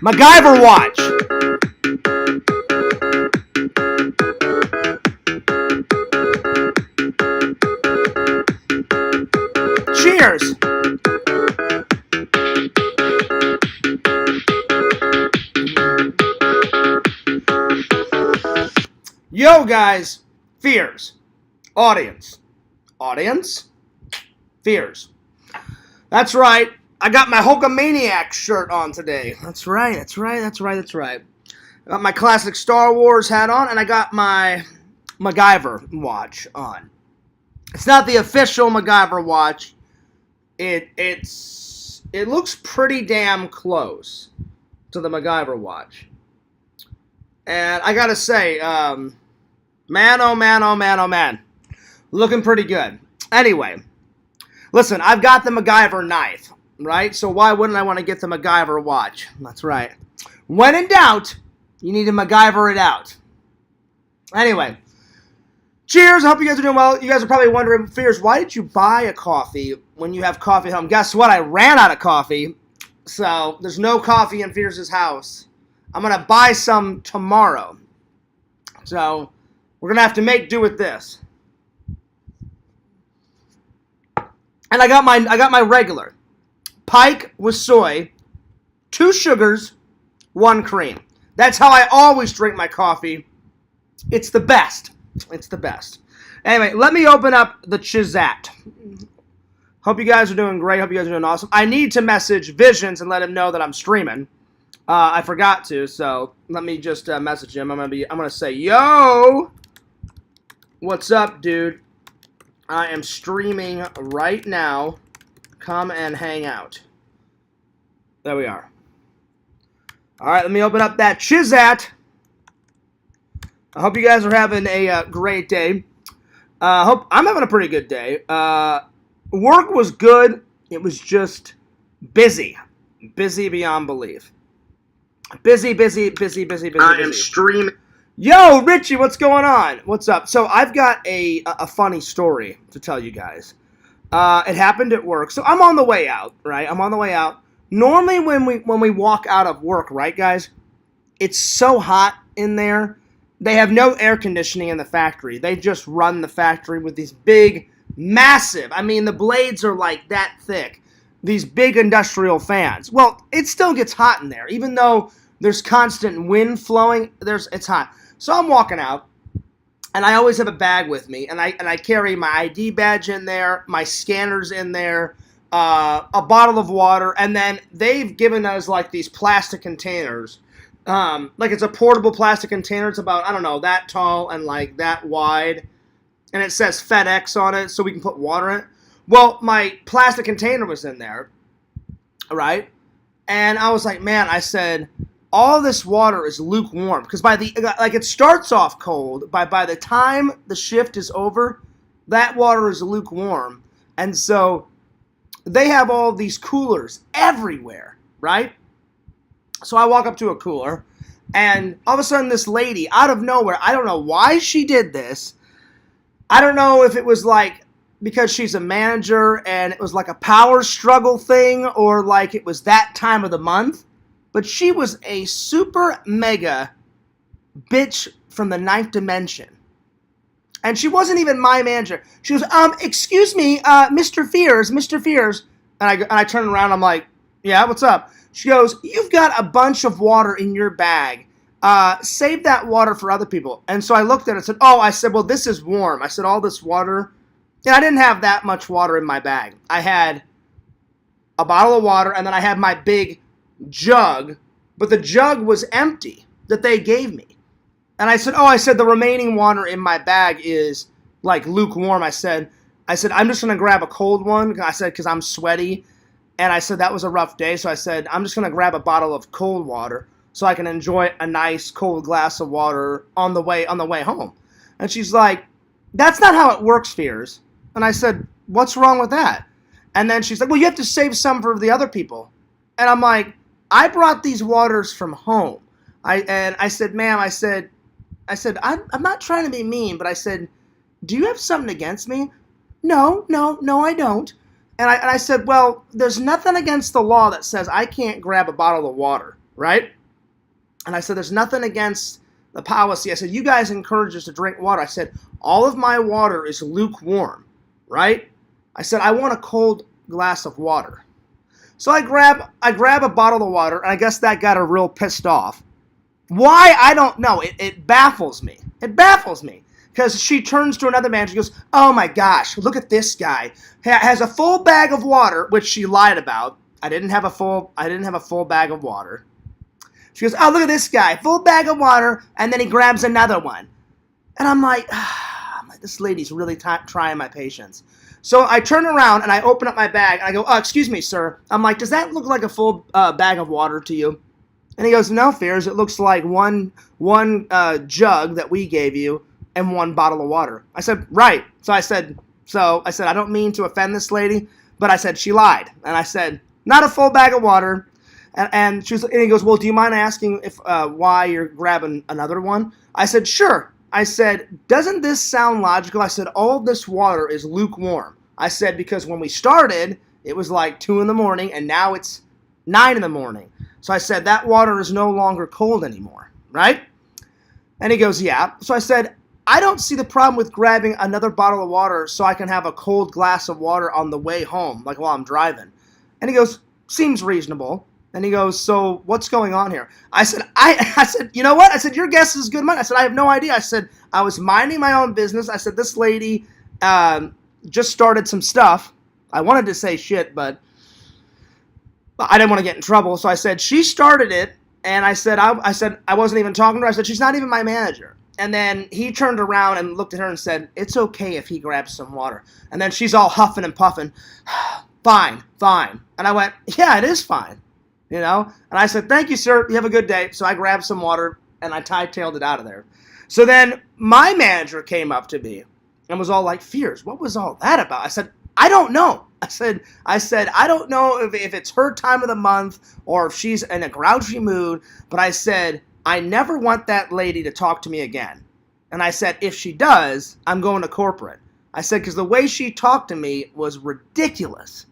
MacGyver watch. Cheers. Yo, guys. Fears. Audience. Audience? Fears. That's right. I got my Hulkamaniac shirt on today. That's right. I got my classic Star Wars hat on, and I got my MacGyver watch on. It's not the official MacGyver watch. It looks pretty damn close to the MacGyver watch. And I gotta say, man, oh man, looking pretty good. Anyway, listen, I've got the MacGyver knife, right? So why wouldn't I want to get the MacGyver watch? That's right. When in doubt, you need to MacGyver it out. Anyway, cheers. I hope you guys are doing well. You guys are probably wondering, Fears, why did you buy a coffee when you have coffee at home? Guess what? I ran out of coffee. So there's no coffee in Fears' house. I'm going to buy some tomorrow. So we're going to have to make do with this. And I got my regular Pike with soy, 2 sugars, 1 cream. That's how I always drink my coffee. It's the best. It's the best. Anyway, let me open up the Chizat. Hope you guys are doing great. Hope you guys are doing awesome. I need to message Visions and let him know that I'm streaming. I forgot to, so let me just message him. I'm gonna say, yo, what's up, dude? I am streaming right now. Come and hang out. There we are. All right, let me open up that Chizat. I hope you guys are having a great day. Hope I'm having a pretty good day. Work was good. It was just busy. Busy beyond belief. Busy. I am streaming. Yo, Richie, what's going on? What's up? So I've got a funny story to tell you guys. It happened at work. So I'm on the way out, right? I'm on the way out. Normally when we walk out of work, right, guys? It's so hot in there. They have no air conditioning in the factory. They just run the factory with these big, massive, I mean, the blades are like that thick. These big industrial fans. Well, it still gets hot in there. Even though there's constant wind flowing, it's hot. So I'm walking out, and I always have a bag with me, and I carry my ID badge in there, my scanners in there, a bottle of water, and then they've given us like these plastic containers. Like it's a portable plastic container. It's about, I don't know, that tall and like that wide, and it says FedEx on it, so we can put water in it. Well, my plastic container was in there, right? And I was like, man, I said, all this water is lukewarm. Because it starts off cold. By the time the shift is over, that water is lukewarm. And so they have all these coolers everywhere, right? So I walk up to a cooler, and all of a sudden this lady, out of nowhere, I don't know why she did this. I don't know if it was like, because she's a manager and it was like a power struggle thing, or like it was that time of the month, but she was a super mega bitch from the 9th dimension. And she wasn't even my manager. She was, excuse me, Mr. Fears. And I turn around, I'm like, yeah, what's up? She goes, you've got a bunch of water in your bag. Save that water for other people. And so I looked at it and said, I said, well, this is warm. I said, all this water. And I didn't have that much water in my bag. I had a bottle of water, and then I had my big jug, but the jug was empty that they gave me. And I said, the remaining water in my bag is like lukewarm. I said, I'm just going to grab a cold one. I said, because I'm sweaty. And I said, that was a rough day. So I said, I'm just going to grab a bottle of cold water so I can enjoy a nice cold glass of water on the way home. And she's like, that's not how it works, Fears. And I said, what's wrong with that? And then she's like, well, you have to save some for the other people. And I'm like, I brought these waters from home. I said, ma'am, I said, I'm not trying to be mean, but I said, do you have something against me? No, I don't. And I said, well, there's nothing against the law that says I can't grab a bottle of water. right? And I said, there's nothing against the policy. I said, you guys encourage us to drink water. I said, all of my water is lukewarm, right? I said, I want a cold glass of water. So I grab a bottle of water, and I guess that got her real pissed off. Why? I don't know. It baffles me. It baffles me. Because she turns to another manager and goes, oh my gosh, look at this guy. Has a full bag of water, which she lied about. I didn't have a full bag of water. She goes, oh, look at this guy. Full bag of water, and then he grabs another one. And I'm like, this lady's really trying my patience. So I turn around, and I open up my bag, and I go, oh, excuse me, sir. I'm like, does that look like a full bag of water to you? And he goes, no, Fears, it looks like one jug that we gave you and one bottle of water. I said, right. So I said, I don't mean to offend this lady, but I said, she lied. And I said, not a full bag of water. And he goes, well, do you mind asking if why you're grabbing another one? I said, sure. I said, doesn't this sound logical? I said, all this water is lukewarm. I said, because when we started, it was like 2 in the morning, and now it's 9 in the morning. So I said, that water is no longer cold anymore, right? And he goes, yeah. So I said, I don't see the problem with grabbing another bottle of water so I can have a cold glass of water on the way home, like while I'm driving. And he goes, seems reasonable. And he goes, so what's going on here? I said, I said, you know what? I said, your guess is good mine. I said, I have no idea. I said, I was minding my own business. I said, this lady just started some stuff. I wanted to say shit, but I didn't want to get in trouble. So I said, she started it. And I said, I wasn't even talking to her. I said, she's not even my manager. And then he turned around and looked at her and said, it's okay if he grabs some water. And then she's all huffing and puffing. Fine. And I went, yeah, it is fine. You know? And I said, thank you, sir. You have a good day. So I grabbed some water, and I tailed it out of there. So then my manager came up to me and was all like, Fears, what was all that about? I said, I don't know. I said, I don't know if it's her time of the month or if she's in a grouchy mood, but I said, I never want that lady to talk to me again. And I said, if she does, I'm going to corporate. I said, because the way she talked to me was ridiculous.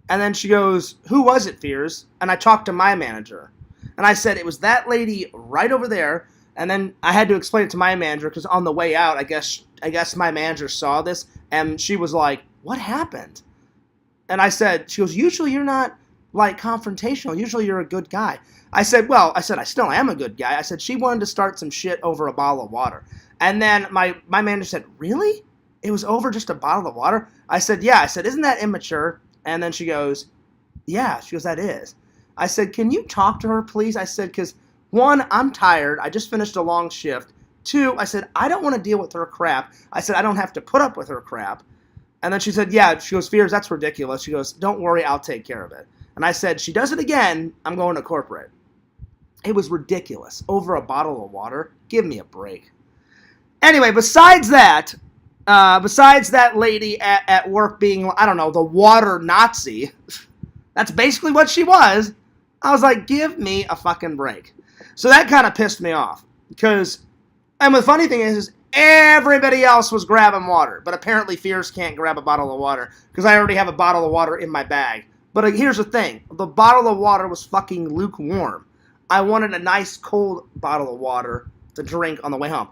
And then she goes, who was it, Fears? And I talked to my manager. And I said, it was that lady right over there. And then I had to explain it to my manager because on the way out, I guess my manager saw this. And she was like, what happened? And I said, she goes, usually you're not like confrontational. Usually you're a good guy. I said, I still am a good guy. I said, she wanted to start some shit over a bottle of water. And then my manager said, really? It was over just a bottle of water? I said, yeah. I said, isn't that immature? And then she goes, yeah. She goes, that is. I said, can you talk to her, please? I said, because 1, I'm tired. I just finished a long shift. 2, I said, I don't want to deal with her crap. I said, I don't have to put up with her crap. And then she said, yeah. She goes, Fears, that's ridiculous. She goes, don't worry, I'll take care of it. And I said, she does it again, I'm going to corporate. It was ridiculous. Over a bottle of water? Give me a break. Anyway, besides that lady at work being, I don't know, the water Nazi, that's basically what she was. I was like, give me a fucking break. So that kind of pissed me off. And the funny thing is everybody else was grabbing water. But apparently Fears can't grab a bottle of water because I already have a bottle of water in my bag. But here's the thing. The bottle of water was fucking lukewarm. I wanted a nice cold bottle of water to drink on the way home.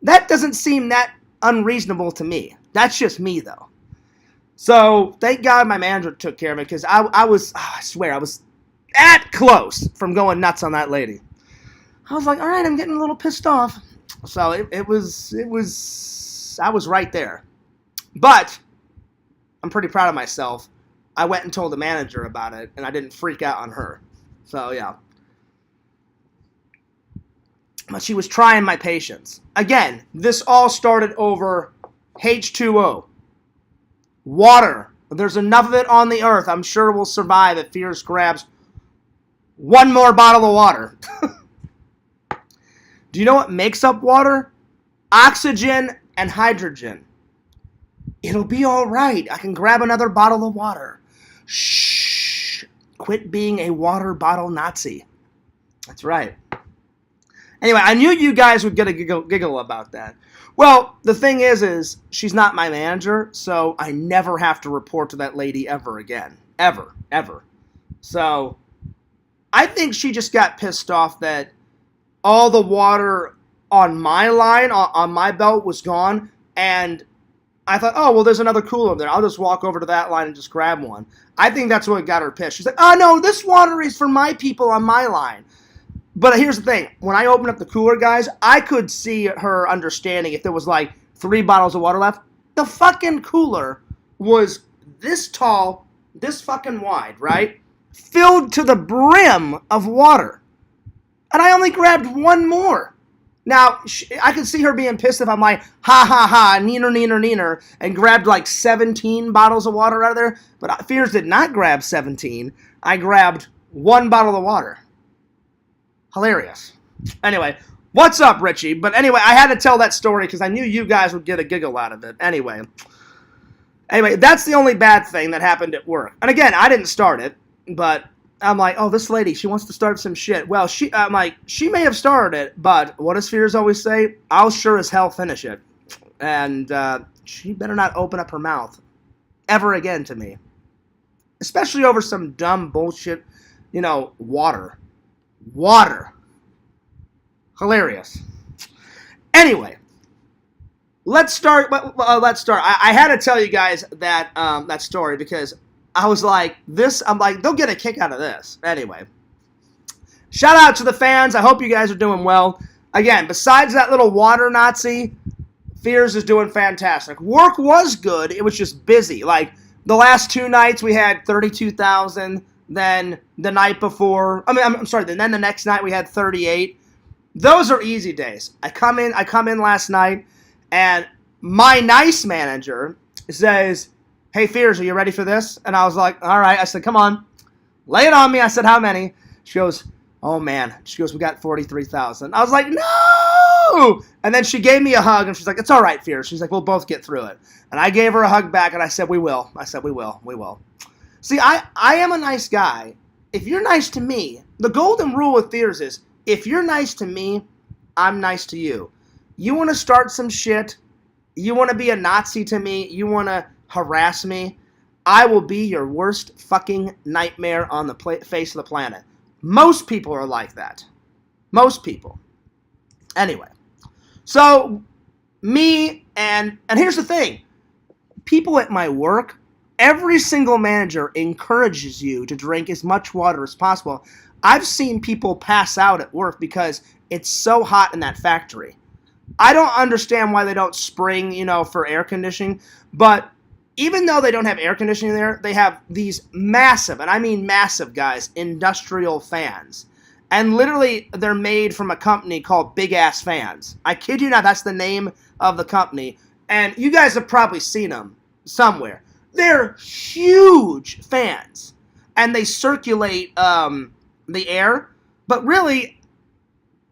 That doesn't seem that unreasonable to me. That's just me, though. So, thank God my manager took care of it, because I was that close from going nuts on that lady. I was like, all right, I'm getting a little pissed off. So, I was right there. But, I'm pretty proud of myself. I went and told the manager about it, and I didn't freak out on her. So, yeah. But she was trying my patience. Again, this all started over H2O. Water. There's enough of it on the earth. I'm sure we'll survive if Fears grabs one more bottle of water. Do you know what makes up water? Oxygen and hydrogen. It'll be all right. I can grab another bottle of water. Shh. Quit being a water bottle Nazi. That's right. Anyway, I knew you guys would get a giggle about that. Well, the thing is she's not my manager, so I never have to report to that lady ever again. Ever. So, I think she just got pissed off that all the water on my line, on my belt, was gone, and I thought, oh, well, there's another cooler there. I'll just walk over to that line and just grab one. I think that's what got her pissed. She's like, oh, no, this water is for my people on my line. But here's the thing. When I opened up the cooler, guys, I could see her understanding if there was like 3 bottles of water left. The fucking cooler was this tall, this fucking wide, right? Filled to the brim of water. And I only grabbed one more. Now, I could see her being pissed if I'm like, ha ha ha, neener, neener, neener, and grabbed like 17 bottles of water out of there. But Fears did not grab 17. I grabbed 1 bottle of water. Hilarious. Anyway, what's up, Richie? But anyway, I had to tell that story because I knew you guys would get a giggle out of it. Anyway, that's the only bad thing that happened at work. And again, I didn't start it, but I'm like, oh, this lady, she wants to start some shit. Well, I'm like, she may have started it, but what does Fears always say? I'll sure as hell finish it. And she better not open up her mouth ever again to me. Especially over some dumb bullshit, water. Water. Hilarious. Anyway, let's start. I had to tell you guys that story because I was like, they'll get a kick out of this. Anyway, shout out to the fans. I hope you guys are doing well. Again, besides that little water Nazi, Fears is doing fantastic. Work was good. It was just busy. Like, the last 2 nights we had 32,000. Then the night before, then the next night we had 38. Those are easy days. I come in last night, and my nice manager says, hey, Fears, are you ready for this? And I was like, all right. I said, come on. Lay it on me. I said, how many? She goes, oh, man. She goes, we got 43,000. I was like, no! And then she gave me a hug, and she's like, it's all right, Fears. She's like, we'll both get through it. And I gave her a hug back, and I said, we will. We will. See, I am a nice guy. If you're nice to me, the golden rule with Fears is, if you're nice to me, I'm nice to you. You want to start some shit, you want to be a Nazi to me, you want to harass me, I will be your worst fucking nightmare on the face of the planet. Most people are like that. Most people. Anyway, so me and here's the thing. People at my work, every single manager encourages you to drink as much water as possible. I've seen people pass out at work because it's so hot in that factory. I don't understand why they don't spring, for air conditioning. But even though they don't have air conditioning there, they have these massive, and I mean massive, guys, industrial fans. And literally, they're made from a company called Big Ass Fans. I kid you not, that's the name of the company. And you guys have probably seen them somewhere. They're huge fans, and they circulate the air, but really,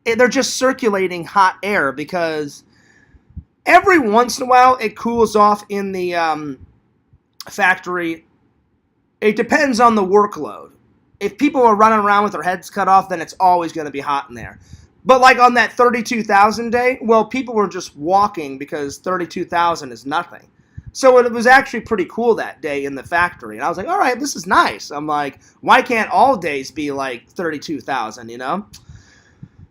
they're just circulating hot air because every once in a while it cools off in the factory. It depends on the workload. If people are running around with their heads cut off, then it's always going to be hot in there. But like on that 32,000 day, well, people were just walking because 32,000 is nothing. So it was actually pretty cool that day in the factory. And I was like, all right, this is nice. I'm like, why can't all days be like 32,000,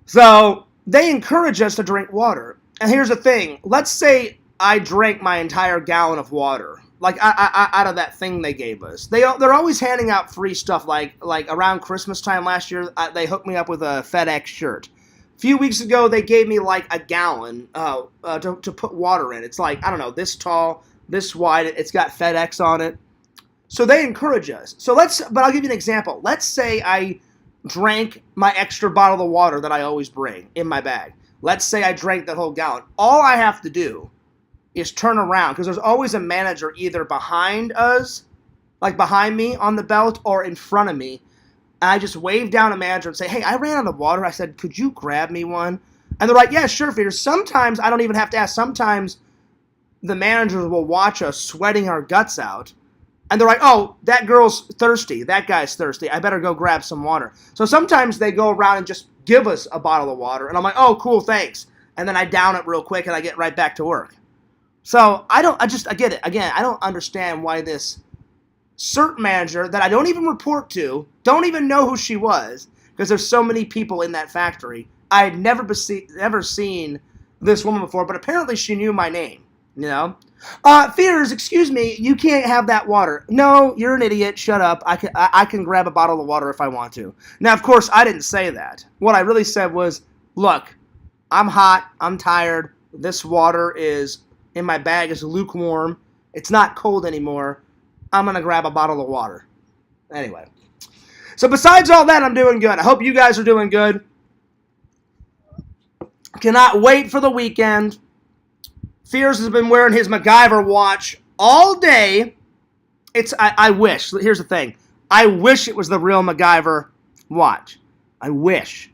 So they encourage us to drink water. And here's the thing. Let's say I drank my entire gallon of water, like out of that thing they gave us. They're always handing out free stuff. Like around Christmas time last year, they hooked me up with a FedEx shirt. A few weeks ago, they gave me like a gallon to put water in. It's like, I don't know, this tall, this wide, it's got FedEx on it. So they encourage us. But I'll give you an example. Let's say I drank my extra bottle of water that I always bring in my bag. Let's say I drank that whole gallon. All I have to do is turn around, because there's always a manager either behind us, like behind me on the belt, or in front of me. And I just wave down a manager and say, hey, I ran out of water. I said, could you grab me one? And they're like, yeah, sure, Peter. Sometimes I don't even have to ask. Sometimes the managers will watch us sweating our guts out, and they're like, oh, that girl's thirsty, that guy's thirsty, I better go grab some water. So sometimes they go around and just give us a bottle of water, and I'm like, oh, cool, thanks. And then I down it real quick, and I get right back to work. So I get it. Again, I don't understand why this CERT manager that I don't even report to, don't even know who she was, because there's so many people in that factory. I had never seen this woman before, but apparently she knew my name, you know? Fears, excuse me, you can't have that water. No, you're an idiot, shut up. I can grab a bottle of water if I want to. Now, of course, I didn't say that. What I really said was, look, I'm hot, I'm tired, this water is in my bag is lukewarm, it's not cold anymore, I'm going to grab a bottle of water. Anyway. So besides all that, I'm doing good. I hope you guys are doing good. Cannot wait for the weekend. Fears has been wearing his MacGyver watch all day. I wish. Here's the thing. I wish it was the real MacGyver watch. I wish.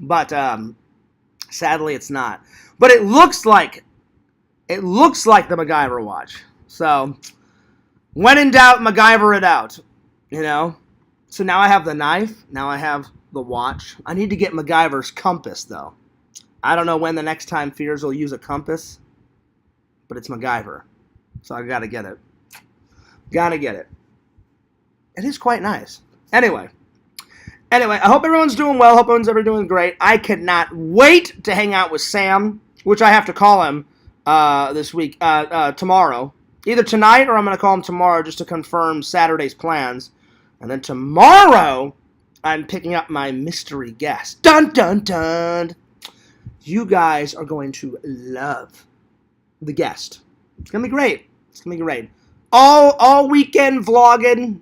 But sadly it's not. But it looks like the MacGyver watch. So when in doubt, MacGyver it out. You know? So now I have the knife. Now I have the watch. I need to get MacGyver's compass, though. I don't know when the next time Fears will use a compass, but it's MacGyver. So I gotta get it. Gotta get it. It is quite nice. Anyway, I hope everyone's doing well. Hope everyone's doing great. I cannot wait to hang out with Sam, which I have to call him this week, tomorrow. Either tonight or I'm going to call him tomorrow just to confirm Saturday's plans. And then tomorrow, I'm picking up my mystery guest. Dun, dun, dun. You guys are going to love the guest. It's going to be great. It's going to be great. All weekend vlogging.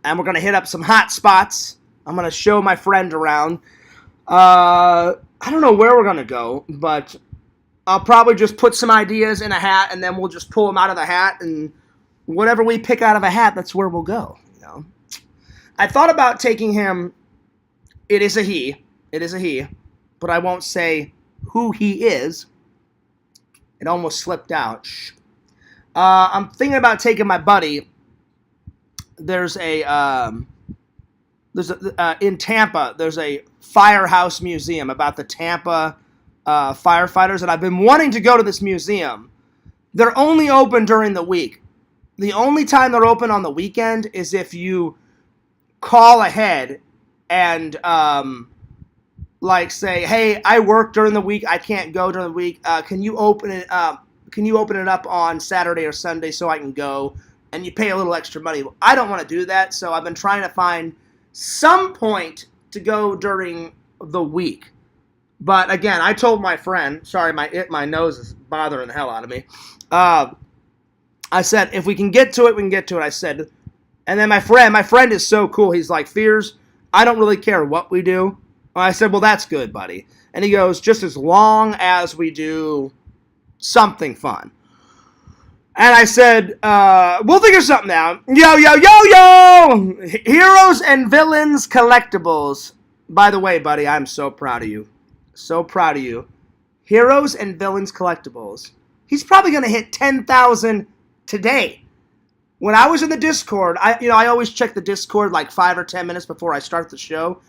And we're going to hit up some hot spots. I'm going to show my friend around. I don't know where we're going to go, but I'll probably just put some ideas in a hat, and then we'll just pull them out of the hat, and whatever we pick out of a hat, that's where we'll go. You know, I thought about taking him. It is a he, but I won't say who he is. It almost slipped out. I'm thinking about taking my buddy. There's in Tampa. There's a firehouse museum about the Tampa firefighters, and I've been wanting to go to this museum. They're only open during the week. The only time they're open on the weekend is if you call ahead and like say, "Hey, I work during the week. I can't go during the week. Can you open it up? Can you open it up on Saturday or Sunday so I can go?" And you pay a little extra money. I don't want to do that, so I've been trying to find some point to go during the week. But again, I told my friend, sorry, my nose is bothering the hell out of me. I said, if we can get to it, we can get to it. I said, and then my friend is so cool. He's like, Fears, I don't really care what we do. I said, well, that's good, buddy. And he goes, just as long as we do something fun. And I said, we'll figure something out. Yo, yo, yo, yo! Heroes and Villains Collectibles. By the way, buddy, I'm so proud of you. So proud of you. Heroes and Villains Collectibles. He's probably going to hit 10,000 today. When I was in the Discord, I always check the Discord like 5 or 10 minutes before I start the show.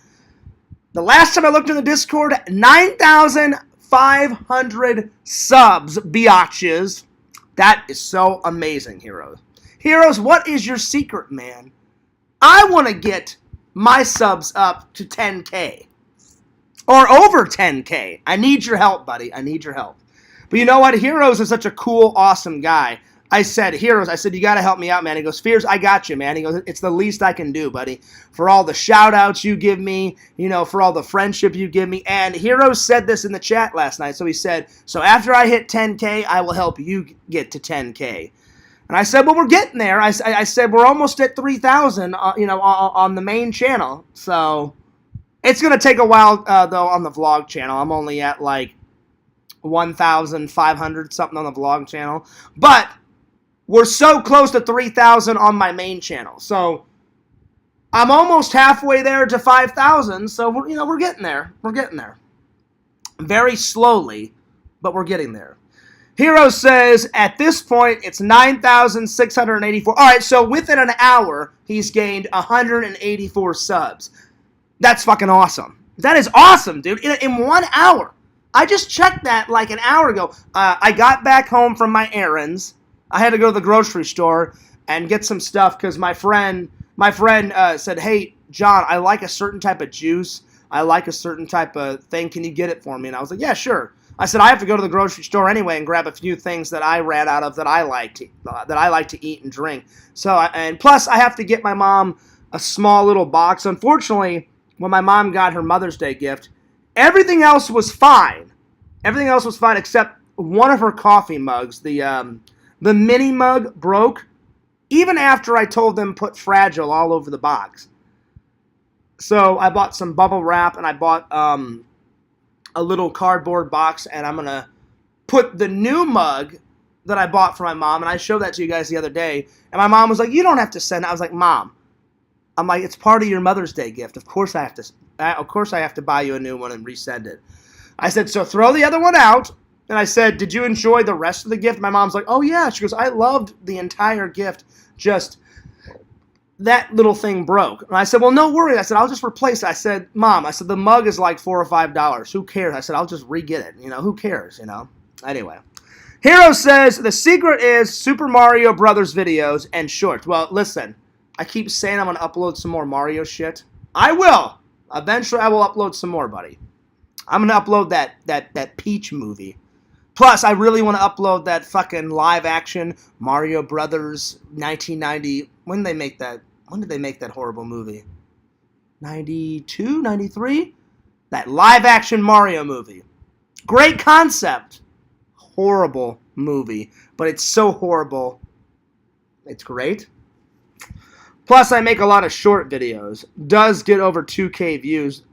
The last time I looked in the Discord, 9,500 subs, biatches. That is so amazing, Heroes. Heroes, what is your secret, man? I want to get my subs up to 10K. Or over 10K. I need your help, buddy. I need your help. But you know what? Heroes is such a cool, awesome guy. I said, Heroes, you got to help me out, man. He goes, Fears, I got you, man. He goes, it's the least I can do, buddy. For all the shout-outs you give me, for all the friendship you give me. And Heroes said this in the chat last night. So he said, so after I hit 10K, I will help you get to 10K. And I said, well, we're getting there. I said, we're almost at 3,000, on the main channel. So it's going to take a while, though, on the vlog channel. I'm only at, 1,500 something on the vlog channel. But we're so close to 3,000 on my main channel. So I'm almost halfway there to 5,000. So we're getting there. We're getting there. Very slowly, but we're getting there. Hero says at this point it's 9,684. All right, so within an hour he's gained 184 subs. That's fucking awesome. That is awesome, dude. In 1 hour. I just checked that like an hour ago. I got back home from my errands. I had to go to the grocery store and get some stuff because my friend said, hey, John, I like a certain type of juice. I like a certain type of thing. Can you get it for me? And I was like, yeah, sure. I said, I have to go to the grocery store anyway and grab a few things that I ran out of that I like to eat and drink. So, and plus I have to get my mom a small little box. Unfortunately, when my mom got her Mother's Day gift, everything else was fine. Everything else was fine except one of her coffee mugs. The mini mug broke even after I told them put Fragile all over the box. So I bought some bubble wrap and I bought a little cardboard box, and I'm going to put the new mug that I bought for my mom, and I showed that to you guys the other day, and my mom was like, you don't have to send it. I was like, Mom, I'm like, it's part of your Mother's Day gift. Of course I have to buy you a new one and resend it. I said, so throw the other one out. And I said, did you enjoy the rest of the gift? My mom's like, oh yeah. She goes, I loved the entire gift. Just that little thing broke. And I said, well, no worries. I said, I'll just replace it. I said, Mom, I said, the mug is like $4 or $5. Who cares? I said, I'll just re-get it. Who cares, Anyway. Hero says, the secret is Super Mario Brothers videos and shorts. Well, listen, I keep saying I'm going to upload some more Mario shit. I will. Eventually, I will upload some more, buddy. I'm going to upload that Peach movie. Plus, I really want to upload that fucking live-action Mario Brothers 1990. When did they make that? When did they make that horrible movie? 92? 93? That live-action Mario movie. Great concept. Horrible movie. But it's so horrible. It's great. Plus, I make a lot of short videos. Does get over 2K views.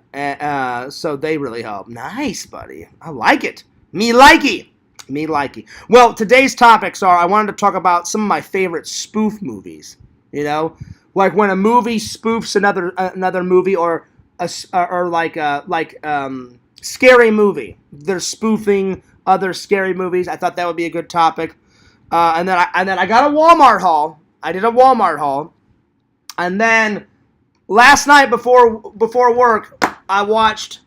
So they really help. Nice, buddy. I like it. Me likey. Me likey. Well, today's topics are, I wanted to talk about some of my favorite spoof movies. Like when a movie spoofs another movie, or scary movie. They're spoofing other scary movies. I thought that would be a good topic. And then I got a Walmart haul. I did a Walmart haul. And then last night before work, I watched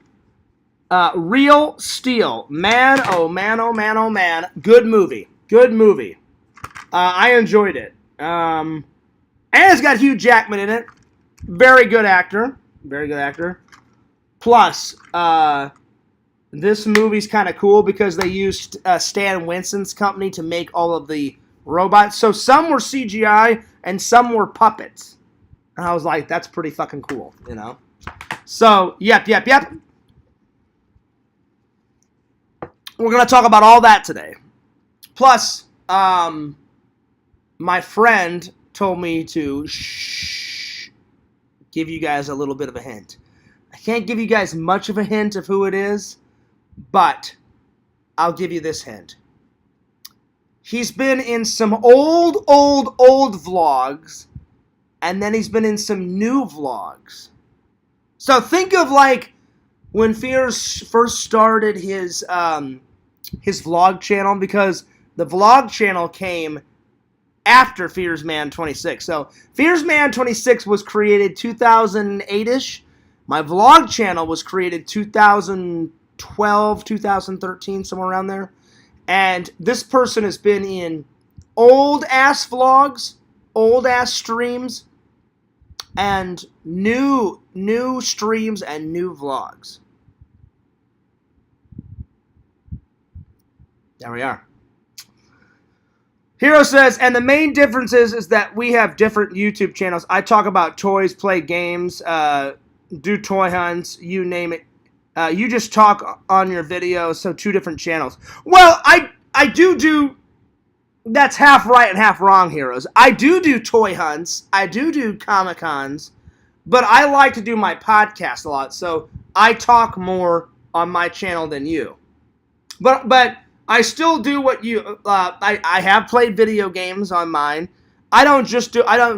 Real Steel. Man, oh man, oh man, oh man. Good movie. Good movie. I enjoyed it. And it's got Hugh Jackman in it. Very good actor. Very good actor. Plus, this movie's kind of cool because they used Stan Winston's company to make all of the robots. So some were CGI and some were puppets. And I was like, that's pretty fucking cool, So, yep. We're going to talk about all that today. Plus, my friend told me to give you guys a little bit of a hint. I can't give you guys much of a hint of who it is, but I'll give you this hint. He's been in some old vlogs, and then he's been in some new vlogs. So think of like when Fears first started his vlog channel, because the vlog channel came after Fears Man 26. So Fears Man 26 was created 2008-ish. My vlog channel was created 2012, 2013, somewhere around there. And this person has been in old-ass vlogs, old-ass streams, and new streams and new vlogs. There we are. Hero says, and the main difference is that we have different YouTube channels. I talk about toys, play games, do toy hunts, you name it. You just talk on your videos, so 2 different channels. Well, I do, that's half right and half wrong, Heroes. I do toy hunts, I do Comic-Cons, but I like to do my podcast a lot, so I talk more on my channel than you. But I still do what you, I have played video games on mine. I don't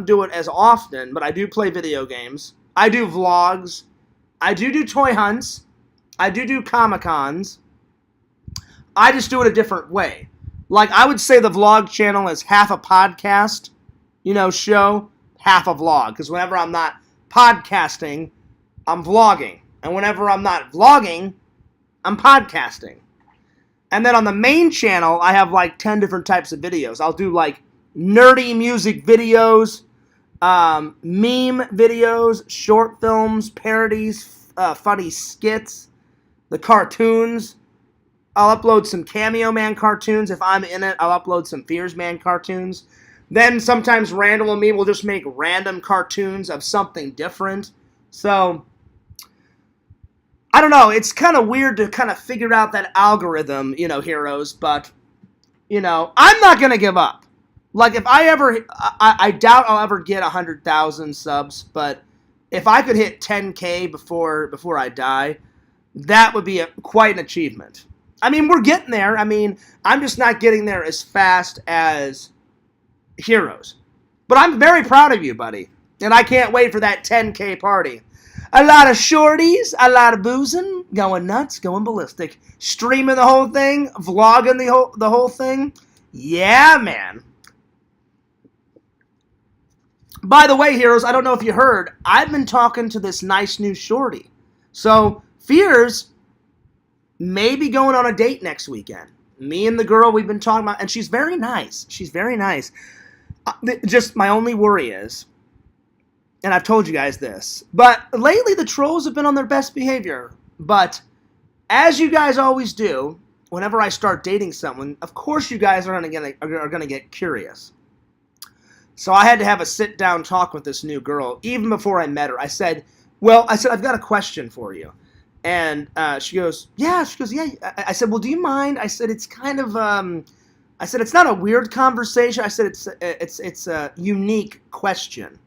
do it as often, but I do play video games. I do vlogs. I do toy hunts. I do Comic-Cons. I just do it a different way. Like, I would say the vlog channel is half a podcast, show, half a vlog. Because whenever I'm not podcasting, I'm vlogging. And whenever I'm not vlogging, I'm podcasting. And then on the main channel, I have like 10 different types of videos. I'll do like nerdy music videos, meme videos, short films, parodies, funny skits, the cartoons. I'll upload some Cameo Man cartoons. If I'm in it, I'll upload some Fears Man cartoons. Then sometimes Randall and me will just make random cartoons of something different. So, I don't know. It's kind of weird to kind of figure out that algorithm, heroes. But, I'm not going to give up. Like, if I doubt I'll ever get 100,000 subs. But if I could hit 10K before I die, that would be quite an achievement. I mean, we're getting there. I mean, I'm just not getting there as fast as heroes. But I'm very proud of you, buddy. And I can't wait for that 10K party. A lot of shorties, a lot of boozing, going nuts, going ballistic, streaming the whole thing, vlogging the whole thing. Yeah, man. By the way, heroes, I don't know if you heard, I've been talking to this nice new shorty. So, Fears may be going on a date next weekend. Me and the girl we've been talking about, and she's very nice. She's very nice. Just my only worry is, and I've told you guys this, but lately the trolls have been on their best behavior. But as you guys always do, whenever I start dating someone, of course you guys are gonna get curious. So I had to have a sit-down talk with this new girl, even before I met her. I said, I've got a question for you. And she goes, yeah. I said, well, do you mind? I said, it's kind of, I said, it's not a weird conversation. I said, it's a unique question.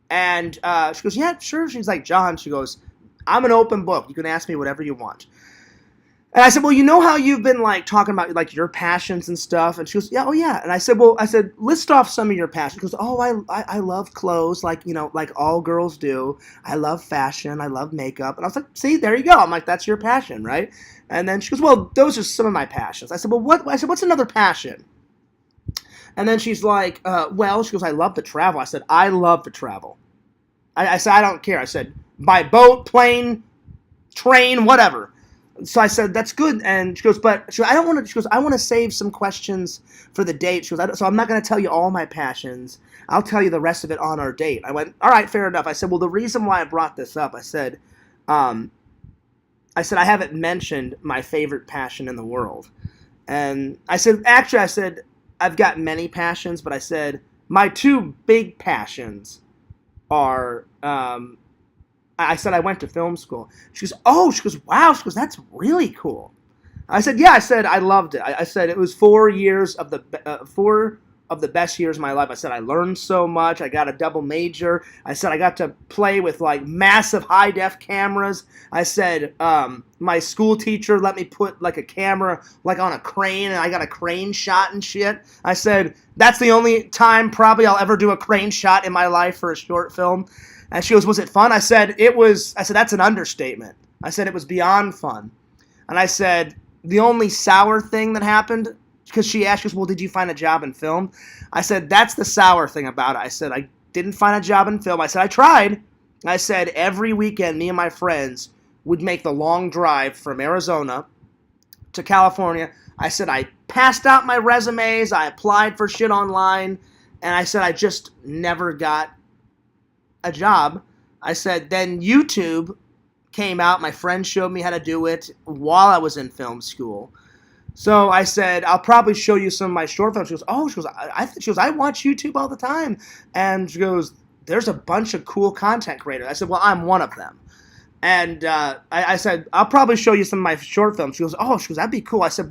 And she goes, yeah, sure. She's like, John, she goes, I'm an open book. You can ask me whatever you want. And I said, well, you know how you've been like talking about like your passions and stuff? And she goes, yeah, oh yeah. And I said, list off some of your passions. She goes, oh, I love clothes, like, like all girls do. I love fashion. I love makeup. And I was like, see, there you go. I'm like, that's your passion, right? And then she goes, well, those are some of my passions. I said, well, what's another passion? And then she's like, she goes, I love to travel. I said, I love to travel. I said, I don't care. I said, by boat, plane, train, whatever. So I said, that's good. And she goes, I want to save some questions for the date. She goes, so I'm not going to tell you all my passions. I'll tell you the rest of it on our date. I went, all right, fair enough. I said, well, the reason why I brought this up, I said, I haven't mentioned my favorite passion in the world. And I said, I've got many passions, but I said, my two big passions are, I said I went to film school. She goes, wow. She goes, that's really cool. I said, yeah. I said I loved it. I said it was 4 years of the best years of my life. I said I learned so much. I got a double major. I said I got to play with like massive high def cameras. I said my school teacher let me put like a camera like on a crane, and I got a crane shot and shit. I said that's the only time probably I'll ever do a crane shot in my life for a short film. And she goes, was it fun? I said, that's an understatement. I said, it was beyond fun. And I said, the only sour thing that happened, because she asked us, well, did you find a job in film? I said, that's the sour thing about it. I said, I didn't find a job in film. I said, I tried. I said, every weekend, me and my friends would make the long drive from Arizona to California. I said, I passed out my resumes. I applied for shit online. And I said, I just never got a job. I said, then YouTube came out. My friend showed me how to do it while I was in film school. So I said, I'll probably show you some of my short films. She goes, I watch YouTube all the time. And she goes, there's a bunch of cool content creators. I said, well, I'm one of them. And I said, I'll probably show you some of my short films. She goes, that'd be cool. I said,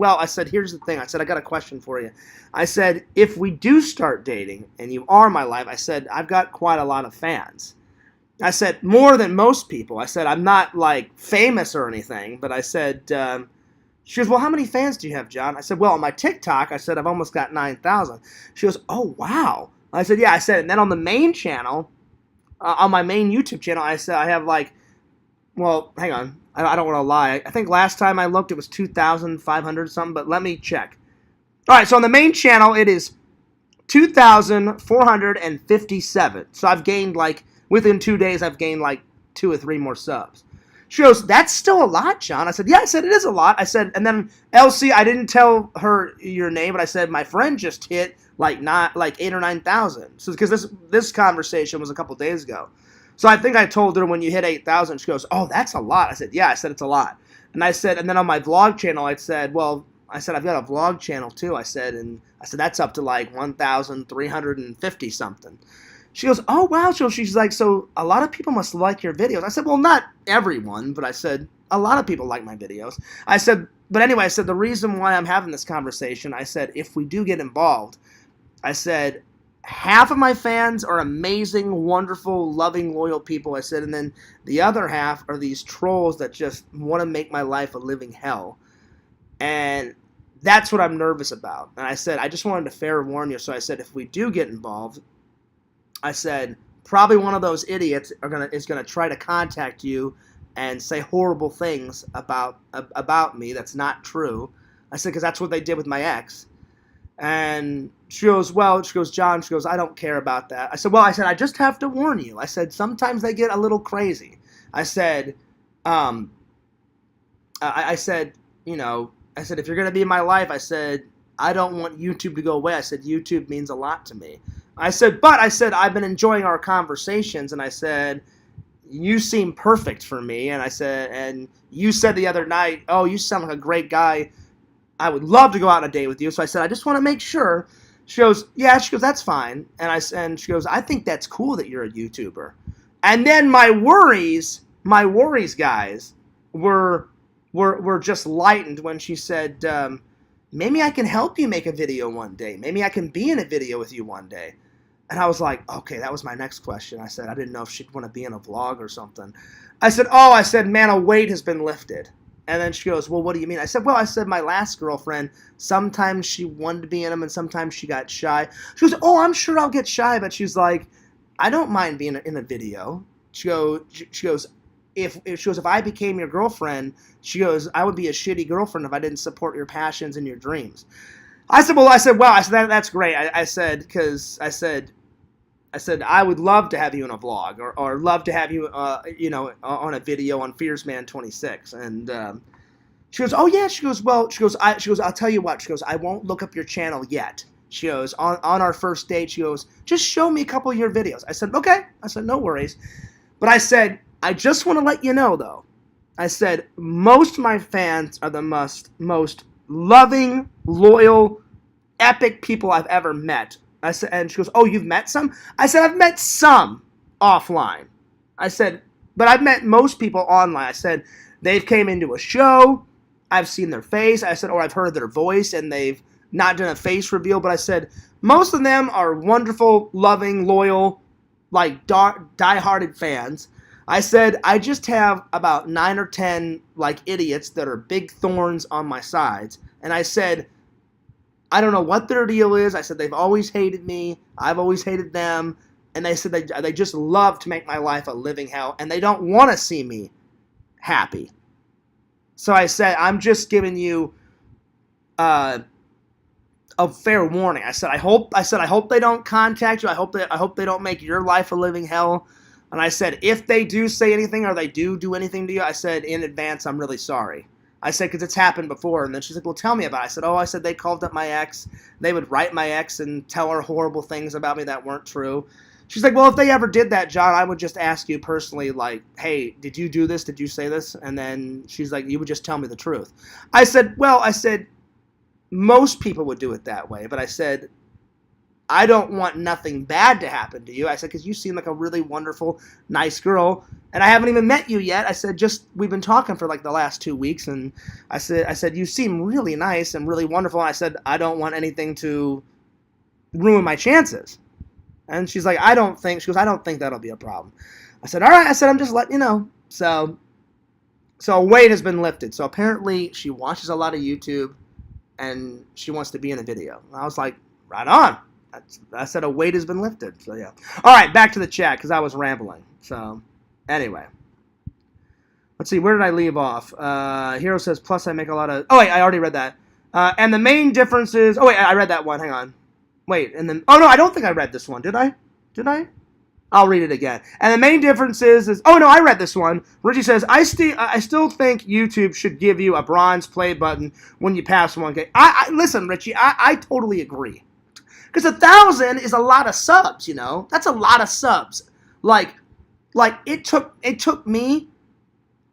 here's the thing. I said, I got a question for you. I said, if we do start dating and you are my life, I said, I've got quite a lot of fans. I said, more than most people. I said, I'm not like famous or anything, but I said, she goes, well, how many fans do you have, John? I said, well, on my TikTok, I said, I've almost got 9,000. She goes, oh, wow. I said, yeah. I said, and then on the main channel, on my main YouTube channel, I said, I have like, well, hang on. I don't want to lie. I think last time I looked, it was 2,500 something, but let me check. All right, so on the main channel, it is 2,457. So I've gained like, within 2 days, I've gained like 2 or 3 more subs. She goes, that's still a lot, John. I said, yeah. I said, it is a lot. I said, and then Elsie, I didn't tell her your name, but I said, my friend just hit like not like 8 or 9,000. So because this conversation was a couple days ago. So I think I told her when you hit 8,000, she goes, "Oh, that's a lot." I said, "Yeah." I said, "It's a lot." And I said, and then on my vlog channel, I said, "Well," I said, "I've got a vlog channel too." I said, that's up to like 1,350 something. She goes, "Oh wow." So she's like, "So a lot of people must like your videos." I said, "Well, not everyone, but I said a lot of people like my videos." I said, but anyway, I said the reason why I'm having this conversation, I said, if we do get involved, I said, half of my fans are amazing, wonderful, loving, loyal people. I said, and then the other half are these trolls that just want to make my life a living hell. And that's what I'm nervous about. And I said, I just wanted to fair warn you. So I said, if we do get involved, I said, probably one of those idiots is gonna try to contact you and say horrible things about me that's not true. I said, because that's what they did with my ex. And she goes, "John," she goes, "I don't care about that." I said, I just have to warn you. I said, sometimes they get a little crazy. I said, I said, if you're going to be in my life, I said, I don't want YouTube to go away. I said, YouTube means a lot to me. I said, I've been enjoying our conversations, and I said, you seem perfect for me. And I said, and you said the other night, "Oh, you sound like a great guy. I would love to go out on a date with you." So I said, I just want to make sure. She goes, "Yeah." She goes, "That's fine." And she goes, "I think that's cool that you're a YouTuber." And then my worries, guys, were just lightened when she said, "Maybe I can help you make a video one day. Maybe I can be in a video with you one day." And I was like, okay, that was my next question. I said, I didn't know if she'd want to be in a vlog or something. I said, "Man, a weight has been lifted." And then she goes, "Well, what do you mean?" I said, my last girlfriend, sometimes she wanted to be in them and sometimes she got shy. She goes, "Oh, I'm sure I'll get shy." But she's like, "I don't mind being in a video." She goes, if I became your girlfriend, she goes, "I would be a shitty girlfriend if I didn't support your passions and your dreams." I said, "That's great." I said, I would love to have you in a vlog or love to have you, on a video on Fearsman 26. And she goes, "Oh yeah." She goes, "I'll tell you what." She goes, "I won't look up your channel yet." She goes, on our first date, she goes, "Just show me a couple of your videos." I said, "Okay." I said, "No worries." But I said, "I just want to let you know though." I said, most of my fans are the most loving, loyal, epic people I've ever met. I said, and she goes, "Oh, you've met some?" I said, "I've met some offline." I said, "But I've met most people online." I said, "They've came into a show, I've seen their face," I said, "or I've heard their voice, and they've not done a face reveal." But I said, most of them are wonderful, loving, loyal, like die-hearted fans. I said, I just have about 9 or 10 like idiots that are big thorns on my sides. And I said, I don't know what their deal is. I said, they've always hated me. I've always hated them. And they said they just love to make my life a living hell. And they don't want to see me happy. So I said, I'm just giving you a fair warning. I said, I hope they don't contact you. I hope they don't make your life a living hell. And I said, if they do say anything or they do anything to you, I said, in advance, I'm really sorry. I said, because it's happened before. And then she's like, well, tell me about it. I said, they called up my ex. They would write my ex and tell her horrible things about me that weren't true. She's like, well, if they ever did that, John, I would just ask you personally, like, hey, did you do this? Did you say this? And then she's like, you would just tell me the truth. I said, most people would do it that way. But I said, I don't want nothing bad to happen to you. I said, because you seem like a really wonderful, nice girl, and I haven't even met you yet. I said, we've been talking for like the last 2 weeks, and I said, you seem really nice and really wonderful. And I said, I don't want anything to ruin my chances. And she's like, I don't think that'll be a problem. I said, all right. I said, I'm just letting you know. So a weight has been lifted. So apparently she watches a lot of YouTube, and she wants to be in a video. And I was like, right on. I said a weight has been lifted. So, yeah. All right, back to the chat because I was rambling. So, anyway. Let's see. Where did I leave off? Hero says, plus I make a lot of... Oh, wait, I already read that. And the main difference is... Oh, wait, I read that one. Hang on. Wait, and then... Oh, no, I don't think I read this one. Did I? I'll read it again. And the main difference is... Oh, no, I read this one. Richie says, I still think YouTube should give you a bronze play button when you pass 1K. Listen, Richie, I totally agree. Because 1,000 is a lot of subs, you know? That's a lot of subs. Like it took me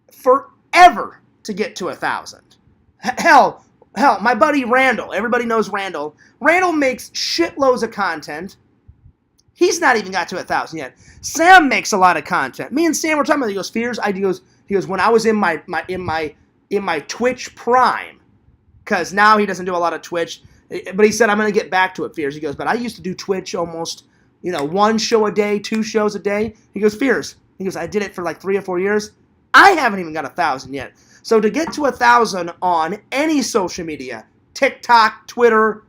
forever to get to 1,000. Hell, my buddy Randall, everybody knows Randall. Randall makes shitloads of content. He's not even got to 1,000 yet. Sam makes a lot of content. Me and Sam were talking about it. He goes, Fears, he goes, when I was in my Twitch prime, because now he doesn't do a lot of Twitch, but he said, I'm going to get back to it, Fears. He goes, but I used to do Twitch almost, one show a day, 2 shows a day. He goes, Fears. He goes, I did it for like 3 or 4 years. I haven't even got 1,000 yet. So to get to 1,000 on any social media, TikTok, Twitter,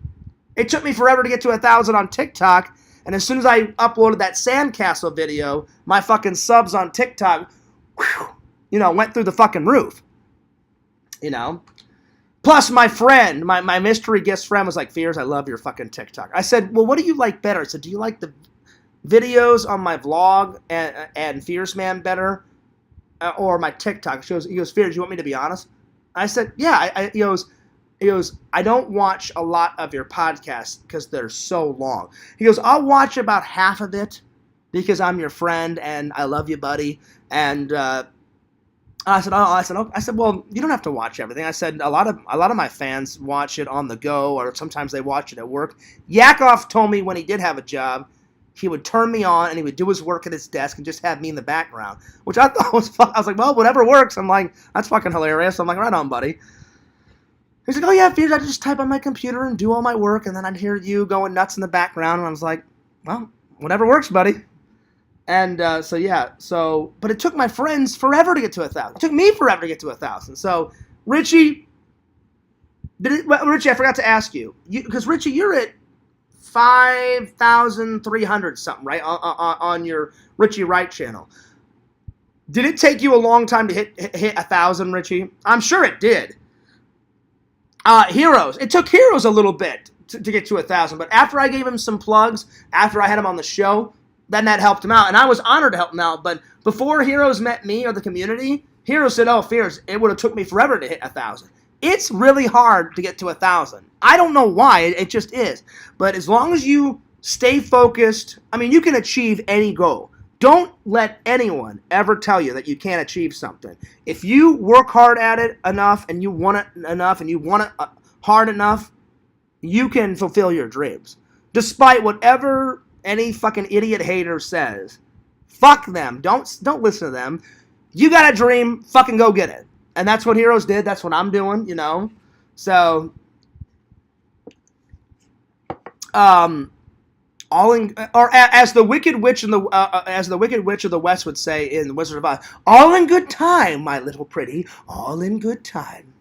it took me forever to get to 1,000 on TikTok. And as soon as I uploaded that sandcastle video, my fucking subs on TikTok, went through the fucking roof. Plus, my friend, my mystery guest friend was like, Fears, I love your fucking TikTok. I said, well, what do you like better? I said, do you like the videos on my vlog and Fierce Man better? Or my TikTok? He goes, Fears, you want me to be honest? I said, yeah. He goes, I don't watch a lot of your podcasts because they're so long. He goes, I'll watch about half of it because I'm your friend and I love you, buddy. And I said, well, you don't have to watch everything. I said, a lot of my fans watch it on the go, or sometimes they watch it at work. Yakov told me when he did have a job, he would turn me on and he would do his work at his desk and just have me in the background, which I thought was fun. I was like, well, whatever works. I'm like, that's fucking hilarious. I'm like, right on, buddy. He's like, oh yeah, Fears, I just type on my computer and do all my work, and then I'd hear you going nuts in the background, and I was like, well, whatever works, buddy. And but it took my friends forever to get to 1,000. It took me forever to get to 1,000. So, Richie, I forgot to ask you, because Richie, you're at 5,300 something, right, on your Richie Wright channel. Did it take you a long time to hit 1,000, Richie? I'm sure it did. Heroes. It took Heroes a little bit to get to 1,000, but after I gave him some plugs, after I had him on the show, then that helped him out, and I was honored to help him out. But before Heroes met me or the community, Heroes said, oh, Fears, it would have took me forever to hit 1,000. It's really hard to get to 1,000. I don't know why, it just is. But as long as you stay focused, I mean, you can achieve any goal. Don't let anyone ever tell you that you can't achieve something. If you work hard at it enough, and you want it enough, and you want it hard enough, you can fulfill your dreams. Despite whatever any fucking idiot hater says, fuck them. Don't listen to them. You got a dream, fucking go get it. And that's what Heroes did. That's what I'm doing, So, as the Wicked Witch of the West would say in The Wizard of Oz, all in good time, my little pretty, all in good time.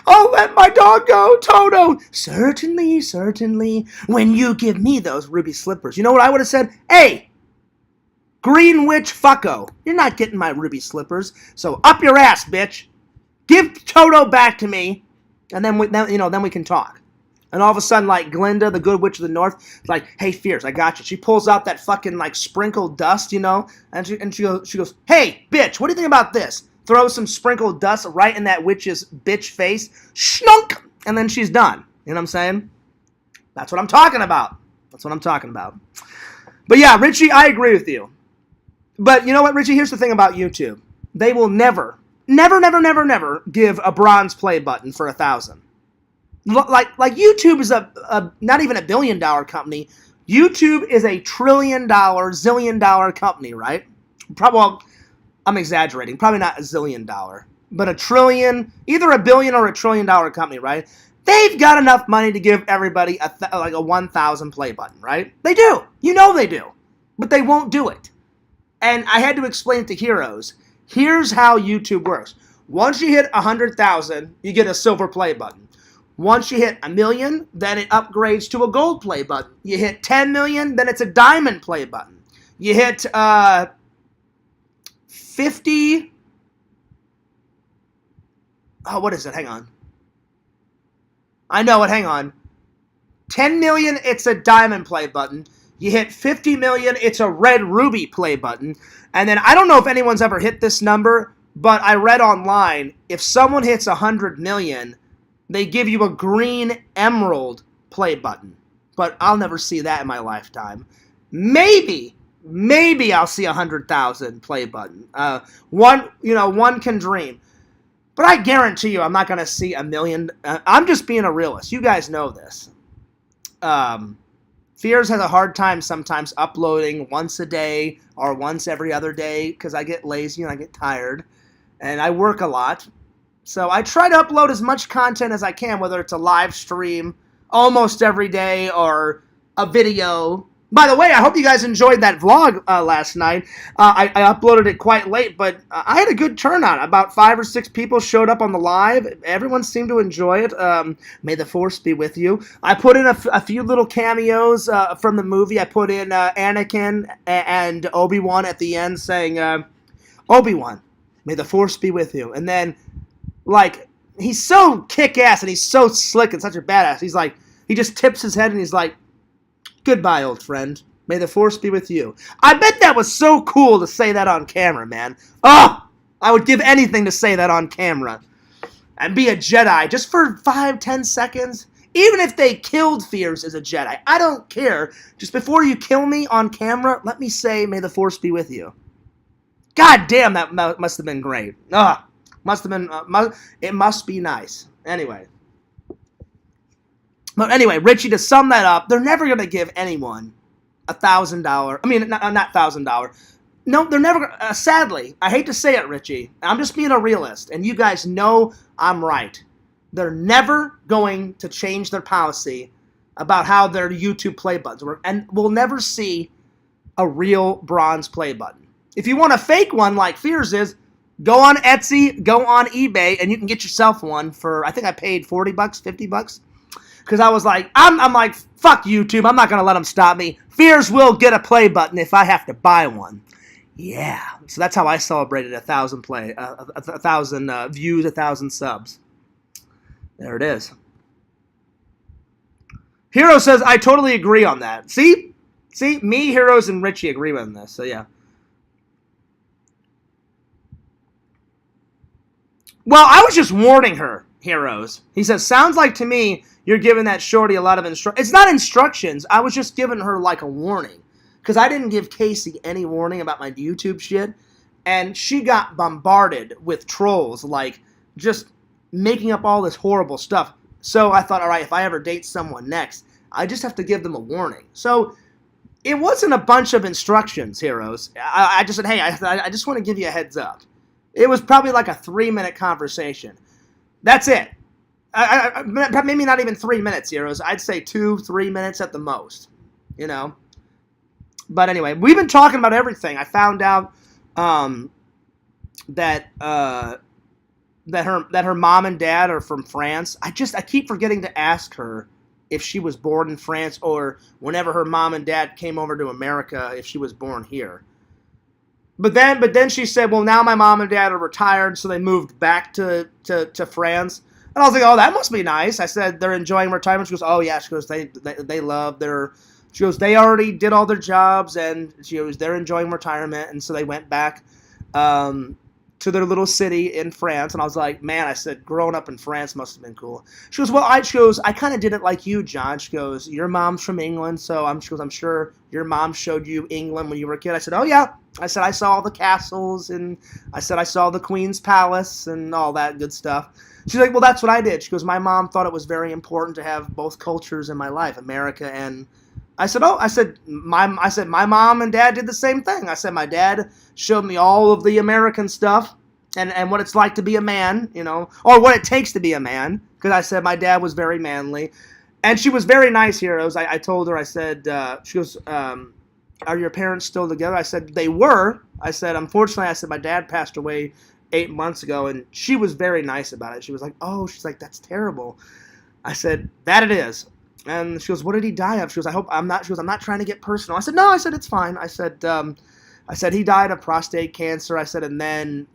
Oh, let my dog go, Toto. Certainly, certainly, when you give me those ruby slippers. You know what I would have said? Hey, Green Witch fucko, you're not getting my ruby slippers, so up your ass, bitch. Give Toto back to me, and then we can talk. And all of a sudden, like, Glinda, the Good Witch of the North, is like, hey, Fears, I got you. She pulls out that fucking, like, sprinkled dust, and she goes, hey, bitch, what do you think about this? Throw some sprinkled dust right in that witch's bitch face. SHUNK! And then she's done. You know what I'm saying? That's what I'm talking about. But yeah, Richie, I agree with you. But you know what, Richie? Here's the thing about YouTube. They will never give a bronze play button for 1,000. Like YouTube is a not even $1 billion company. YouTube is a $1 trillion, zillion dollar company, right? Probably, well, I'm exaggerating. Probably not $1 zillion, but $1 trillion, either $1 billion or $1 trillion company, right? They've got enough money to give everybody a 1,000 play button, right? They do. They do. But they won't do it. And I had to explain it to Heroes. Here's how YouTube works. Once you hit 100,000, you get a silver play button. Once you hit 1 million, then it upgrades to a gold play button. You hit 10 million, then it's a diamond play button. You hit 50. Oh, what is it? Hang on. I know it. Hang on. 10 million, it's a diamond play button. You hit 50 million, it's a red ruby play button. And then I don't know if anyone's ever hit this number, but I read online, if someone hits 100 million, they give you a green emerald play button. but I'll never see that in my lifetime. Maybe I'll see 100,000 play button. One can dream. But I guarantee you I'm not going to see a million. I'm just being a realist. You guys know this. Fears has a hard time sometimes uploading once a day or once every other day because I get lazy and I get tired. And I work a lot. So I try to upload as much content as I can, whether it's a live stream almost every day or a video. By the way, I hope you guys enjoyed that vlog last night. I uploaded it quite late, but I had a good turnout. About 5 or 6 people showed up on the live. Everyone seemed to enjoy it. May the force be with you. I put in a few little cameos from the movie. I put in Anakin and Obi-Wan at the end saying, Obi-Wan, may the force be with you. And then, like, he's so kick-ass and he's so slick and such a badass. He's like, he just tips his head and he's like, goodbye, old friend. May the force be with you. I bet that was so cool to say that on camera, man. Oh, I would give anything to say that on camera. And be a Jedi just for 5-10 seconds. Even if they killed Fears as a Jedi. I don't care. Just before you kill me on camera, let me say, may the force be with you. God damn, that must have been great. Must have been, it must be nice. Anyway. But anyway, Richie, to sum that up, they're never going to give anyone $1,000. I mean, not $1,000. No, they're never, sadly, I hate to say it, Richie. I'm just being a realist, and you guys know I'm right. They're never going to change their policy about how their YouTube play buttons work, and we'll never see a real bronze play button. If you want a fake one like Fears is, go on Etsy, go on eBay, and you can get yourself one for, I think I paid $40, $50. Because I was like, I'm like, fuck YouTube. I'm not going to let them stop me. Fears will get a play button if I have to buy one. Yeah. So that's how I celebrated 1,000 views, 1,000 subs. There it is. Hero says, I totally agree on that. See? Me, Heroes, and Richie agree on this. So, yeah. Well, I was just warning her, Heroes. He says, sounds like to me you're giving that shorty a lot of instructions. It's not instructions. I was just giving her like a warning. Because I didn't give Casey any warning about my YouTube shit. And she got bombarded with trolls, like just making up all this horrible stuff. So I thought, all right, if I ever date someone next, I just have to give them a warning. So it wasn't a bunch of instructions, Heroes. I just said, hey, I just want to give you a heads up. It was probably like a 3-minute conversation. That's it. Maybe not even 3 minutes, Heroes. I'd say 2-3 minutes at the most. You know? But anyway, we've been talking about everything. I found out that her mom and dad are from France. I keep forgetting to ask her if she was born in France or whenever her mom and dad came over to America, if she was born here. But then she said, well, now my mom and dad are retired, so they moved back to France. And I was like, oh, that must be nice. I said, they're enjoying retirement. She goes, oh, yeah. She goes, they love their... She goes, they already did all their jobs, and she goes, they're enjoying retirement. And so they went back to their little city in France. And I was like, man, I said, growing up in France must have been cool. She goes, well, I kind of did it like you, John. She goes, your mom's from England, so I'm sure your mom showed you England when you were a kid. I said, oh, yeah. I said, I saw all the castles, and I said, I saw the Queen's Palace and all that good stuff. She's like, well, that's what I did. She goes, my mom thought it was very important to have both cultures in my life, America and... I said, my mom and dad did the same thing. I said, my dad showed me all of the American stuff and what it's like to be a man, you know, or what it takes to be a man, because I said my dad was very manly. And she was very nice, Heroes. I told her, I said, she goes, are your parents still together? I said, they were. I said, unfortunately, I said, my dad passed away 8 months ago, and she was very nice about it. She was like, oh, she's like, that's terrible. I said, that it is. And she goes, what did he die of? She goes, I'm not trying to get personal. I said, no, I said, it's fine. I said, he died of prostate cancer. I said, and then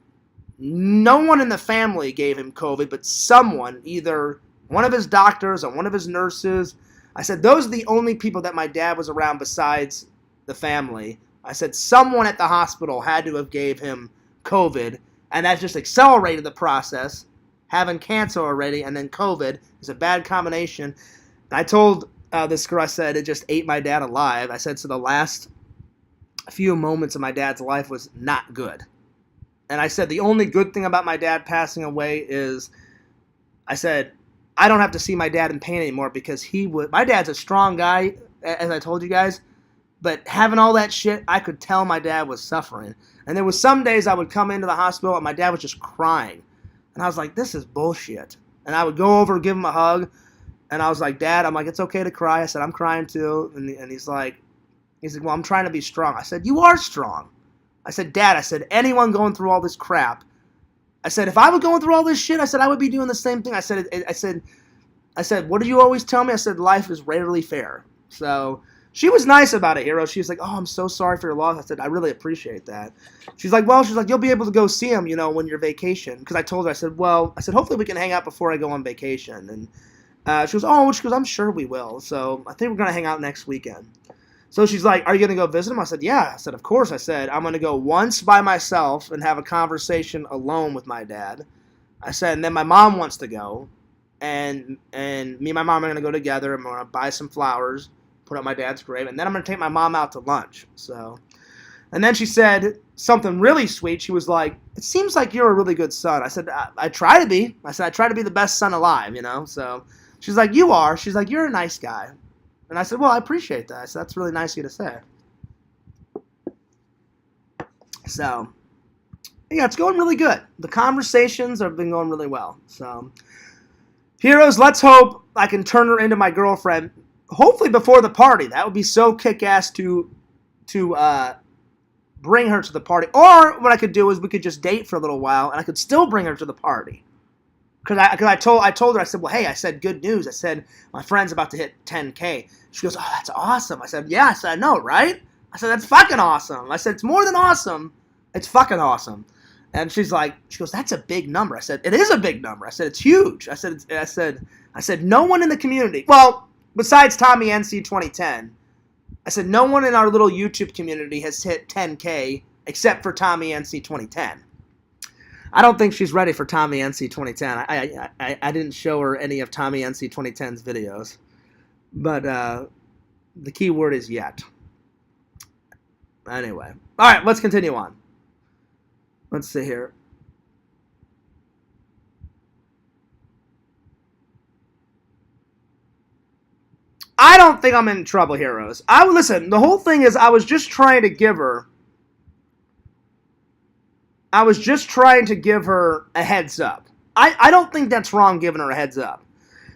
no one in the family gave him COVID, but someone, either one of his doctors or one of his nurses. I said, those are the only people that my dad was around besides the family. I said, someone at the hospital had to have gave him COVID, and that just accelerated the process. Having cancer already and then COVID is a bad combination. I told This girl, I said, it just ate my dad alive. I said, so the last few moments of my dad's life was not good. And I said, the only good thing about my dad passing away is, I said, I don't have to see my dad in pain anymore because my dad's a strong guy, as I told you guys, but having all that shit, I could tell my dad was suffering. And there was some days I would come into the hospital and my dad was just crying. And I was like, this is bullshit. And I would go over, give him a hug, and I was like, Dad, I'm like, it's okay to cry. I said, I'm crying too. And he's like, well, I'm trying to be strong. I said, you are strong. I said, Dad, I said, anyone going through all this crap, I said, if I were going through all this shit, I said, I would be doing the same thing. I said, what do you always tell me? I said, life is rarely fair. So she was nice about it, Hero. She was like, oh, I'm so sorry for your loss. I said, I really appreciate that. She's like, you'll be able to go see him, when you're vacation. Because I told her, I said, hopefully we can hang out before I go on vacation. And she goes, I'm sure we will. So I think we're going to hang out next weekend. So she's like, are you going to go visit him? I said, yeah. I said, of course. I said, I'm going to go once by myself and have a conversation alone with my dad. I said, and then my mom wants to go. And me and my mom are going to go together. I'm going to buy some flowers, put up my dad's grave. And then I'm going to take my mom out to lunch. And then she said something really sweet. She was like, it seems like you're a really good son. I said, I try to be. I said, I try to be the best son alive, So she's like, you are. She's like, you're a nice guy. And I said, well, I appreciate that. I said, that's really nice of you to say. So, yeah, it's going really good. The conversations have been going really well. So, heroes, let's hope I can turn her into my girlfriend, hopefully before the party. That would be so kick-ass to bring her to the party. Or what I could do is we could just date for a little while, and I could still bring her to the party. Because I told her, I said, well, hey, I said, good news. I said, my friend's about to hit 10K. She goes, oh, that's awesome. I said, yeah. I said, I know, right? I said, that's fucking awesome. I said, it's more than awesome. It's fucking awesome. And she goes, that's a big number. I said, it is a big number. I said, it's huge. I said, no one in the community, well, besides Tommy NC 2010, I said, no one in our little YouTube community has hit 10K except for Tommy NC 2010. I don't think she's ready for Tommy NC 2010. I didn't show her any of Tommy NC 2010's videos. But the key word is yet. Anyway. All right, let's continue on. Let's see here. I don't think I'm in trouble, heroes. Listen, the whole thing is I was just trying to give her a heads up. I don't think that's wrong giving her a heads up.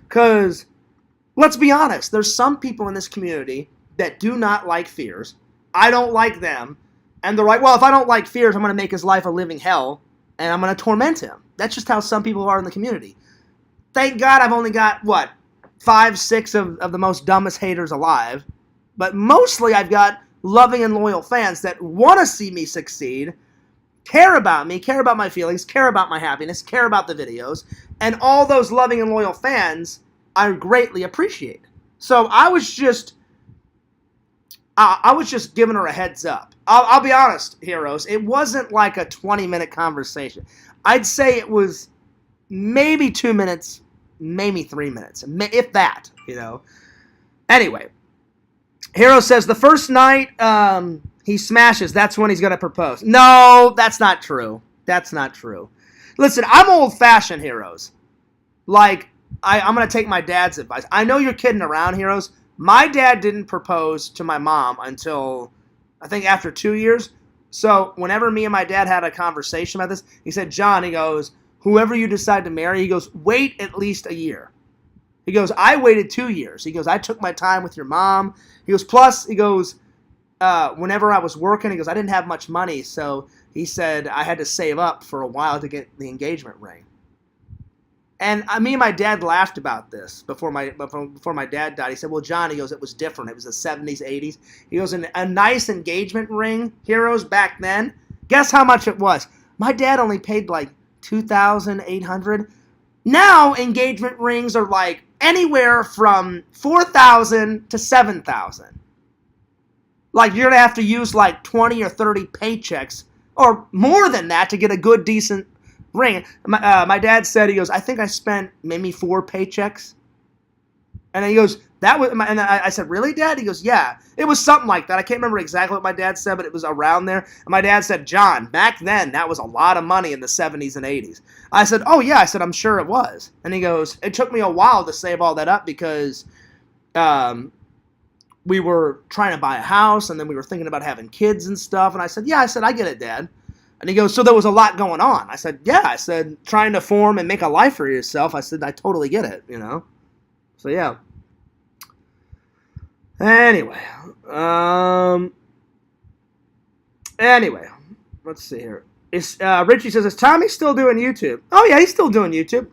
Because, let's be honest, there's some people in this community that do not like Fears. I don't like them. And they're like, well, if I don't like Fears, I'm going to make his life a living hell. And I'm going to torment him. That's just how some people are in the community. Thank God I've only got, 5, 6 of the most dumbest haters alive. But mostly I've got loving and loyal fans that want to see me succeed, care about me, care about my feelings, care about my happiness, care about the videos, and all those loving and loyal fans I greatly appreciate. So I was just giving her a heads up. I'll be honest, heroes, it wasn't like a 20-minute conversation. I'd say it was maybe 2 minutes, maybe 3 minutes, if that, Anyway, Hero says the first night he smashes, that's when he's going to propose. No, that's not true. That's not true. Listen, I'm old-fashioned, heroes. Like, I'm going to take my dad's advice. I know you're kidding around, heroes. My dad didn't propose to my mom until, I think, after 2 years. So whenever me and my dad had a conversation about this, he said, John, he goes, whoever you decide to marry, he goes, wait at least a year. He goes, I waited 2 years. He goes, I took my time with your mom. He goes, plus, he goes, whenever I was working, he goes, I didn't have much money, so he said I had to save up for a while to get the engagement ring. And me and my dad laughed about this before my dad died. He said, well, John, he goes, it was different. It was the 70s, 80s. He goes, a nice engagement ring, heroes, back then, guess how much it was? My dad only paid like $2,800. Now engagement rings are like anywhere from $4,000 to $7,000. Like, you're going to have to use like 20 or 30 paychecks or more than that to get a good, decent ring. My dad said, he goes, I think I spent maybe 4 paychecks And he goes, that was, and I said, really, Dad? He goes, yeah. It was something like that. I can't remember exactly what my dad said, but it was around there. And my dad said, John, back then, that was a lot of money in the 70s and 80s. I said, oh, yeah. I said, I'm sure it was. And he goes, it took me a while to save all that up because we were trying to buy a house, and then we were thinking about having kids and stuff. And I said, yeah. I said, I get it, Dad. And he goes, so there was a lot going on. I said, yeah. I said, trying to form and make a life for yourself. I said, I totally get it, you know. So, yeah. Anyway, let's see here. Richie says, is Tommy still doing YouTube? Oh, yeah, he's still doing YouTube.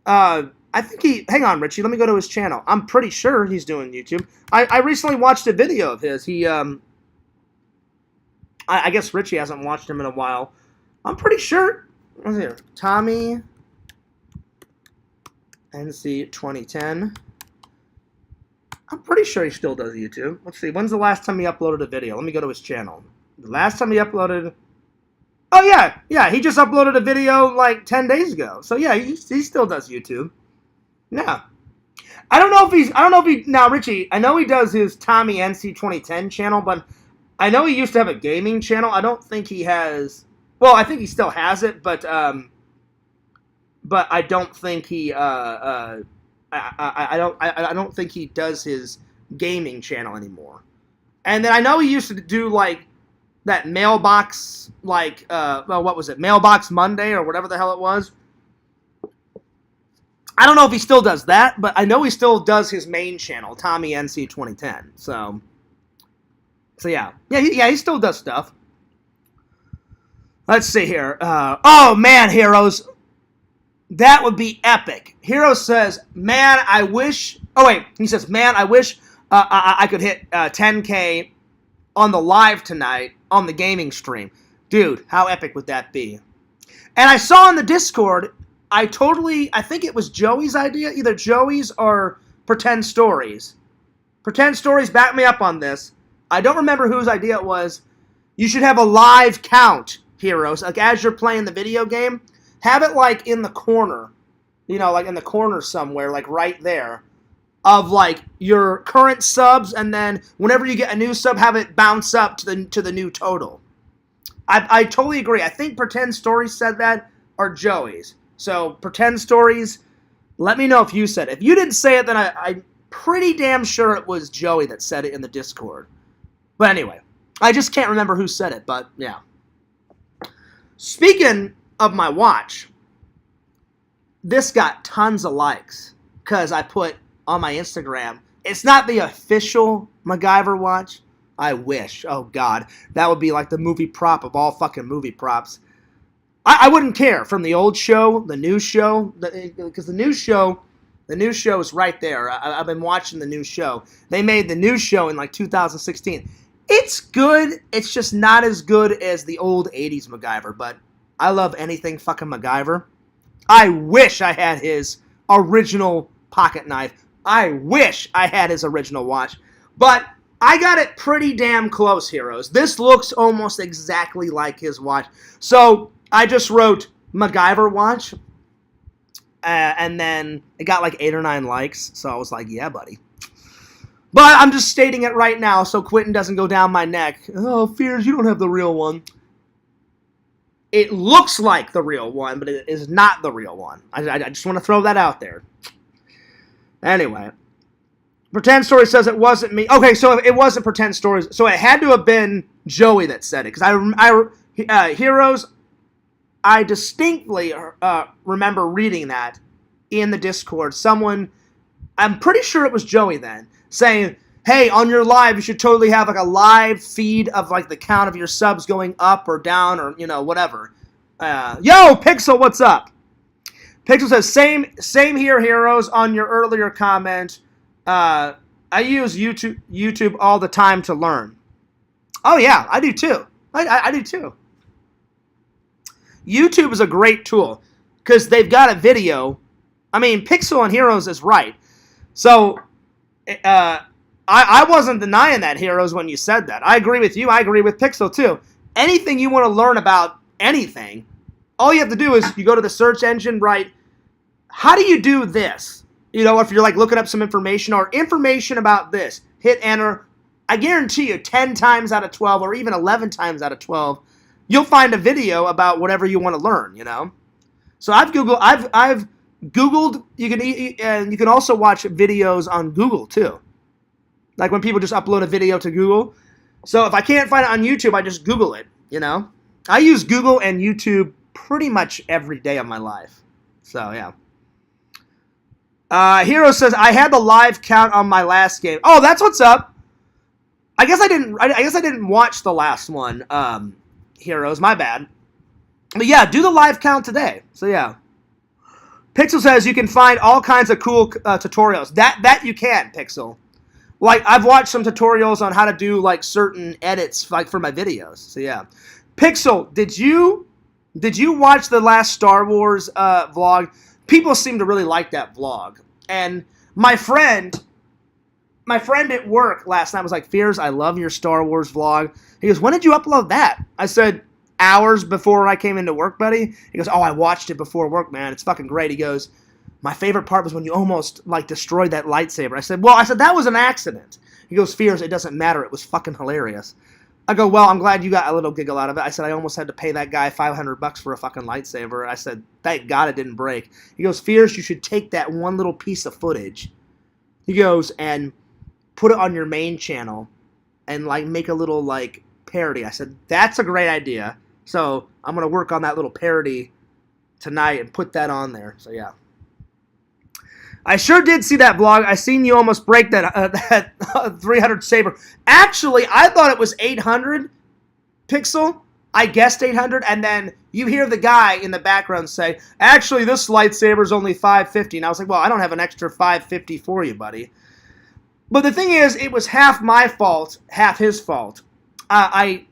I think hang on, Richie, let me go to his channel. I'm pretty sure he's doing YouTube. I recently watched a video of his. I guess Richie hasn't watched him in a while. I'm pretty sure. What's here? Tommy NC 2010. I'm pretty sure he still does YouTube. Let's see. When's the last time he uploaded a video? Let me go to his channel. The last time he uploaded... Oh, yeah. Yeah, he just uploaded a video like 10 days ago. So, yeah, he still does YouTube. Yeah. I don't know if he... Now, Richie, I know he does his Tommy NC 2010 channel, but I know he used to have a gaming channel. I don't think he has... Well, I think he still has it, but I don't think he... I don't think he does his gaming channel anymore. And then I know he used to do like that mailbox, like what was it? Mailbox Monday or whatever the hell it was. I don't know if he still does that, but I know he still does his main channel, Tommy NC 2010. So yeah, he still does stuff. Let's see here. Oh man, Heroes. That would be epic. Hero says, man, I wish... Oh, wait. He says, man, I wish I could hit 10K on the live tonight on the gaming stream. Dude, how epic would that be? And I saw in the Discord, I think it was Joey's idea. Either Joey's or Pretend Stories. Pretend Stories backed me up on this. I don't remember whose idea it was. You should have a live count, Heroes. Like, as you're playing the video game... Have it, like, in the corner, you know, like in the corner somewhere, like right there, of, like, your current subs, and then whenever you get a new sub, have it bounce up to the new total. I totally agree. I think Pretend Stories said that, or Joey's. So, Pretend Stories, let me know if you said it. If you didn't say it, then I'm pretty damn sure it was Joey that said it in the Discord. But anyway, I just can't remember who said it, but yeah. Speaking of my watch, this got tons of likes because I put on my Instagram, it's not the official MacGyver watch. I wish. Oh God, that would be like the movie prop of all fucking movie props. I wouldn't care from the old show, the new show, because the new show is right there. I've been watching the new show. They made the new show in like 2016. It's good. It's just not as good as the old 80s MacGyver, but I love anything fucking MacGyver. I wish I had his original pocket knife. I wish I had his original watch. But I got it pretty damn close, Heroes. This looks almost exactly like his watch. So I just wrote MacGyver watch. And then it got like 8 or 9 likes. So I was like, yeah, buddy. But I'm just stating it right now so Quentin doesn't go down my neck. Oh, Fears, you don't have the real one. It looks like the real one, but it is not the real one. I just want to throw that out there. Anyway. Pretend Story says it wasn't me. Okay, so it wasn't Pretend Stories. So it had to have been Joey that said it. Because Heroes, I distinctly remember reading that in the Discord. Someone, I'm pretty sure it was Joey then, saying, hey, on your live, you should totally have like a live feed of like the count of your subs going up or down or, you know, whatever. Yo, Pixel, what's up? Pixel says, same here, Heroes, on your earlier comment. I use YouTube all the time to learn. Oh, yeah, I do too. I do too. YouTube is a great tool because they've got a video. I mean, Pixel on Heroes is right. So, I wasn't denying that, Heroes, when you said that. I agree with you. I agree with Pixel, too. Anything you want to learn about anything, all you have to do is you go to the search engine, write, how do you do this? You know, if you're like looking up some information or information about this, hit enter. I guarantee you 10 times out of 12 or even 11 times out of 12, you'll find a video about whatever you want to learn, you know? So I've Googled, you can also watch videos on Google too. Like when people just upload a video to Google. So if I can't find it on YouTube, I just Google it, you know? I use Google and YouTube pretty much every day of my life. So, yeah. Hero says, I had the live count on my last game. Oh, that's what's up. I guess I didn't watch the last one, Heroes. My bad. But yeah, do the live count today. So, yeah. Pixel says you can find all kinds of cool tutorials. That you can, Pixel. Like, I've watched some tutorials on how to do, like, certain edits, like, for my videos. So, yeah. Pixel, did you watch the last Star Wars vlog? People seem to really like that vlog. And my friend at work last night was like, Fears, I love your Star Wars vlog. He goes, when did you upload that? I said, hours before I came into work, buddy. He goes, oh, I watched it before work, man. It's fucking great. He goes, my favorite part was when you almost, like, destroyed that lightsaber. I said, that was an accident. He goes, Fears, it doesn't matter. It was fucking hilarious. I go, well, I'm glad you got a little giggle out of it. I said, I almost had to pay that guy $500 for a fucking lightsaber. I said, thank God it didn't break. He goes, Fears, you should take that one little piece of footage. He goes, and put it on your main channel and, like, make a little, like, parody. I said, that's a great idea. So I'm going to work on that little parody tonight and put that on there. So, yeah. I sure did see that vlog. I seen you almost break that 300 saber. Actually, I thought it was 800 Pixel. I guessed 800, and then you hear the guy in the background say, actually, this lightsaber is only 550. And I was like, well, I don't have an extra 550 for you, buddy. But the thing is, it was half my fault, half his fault. I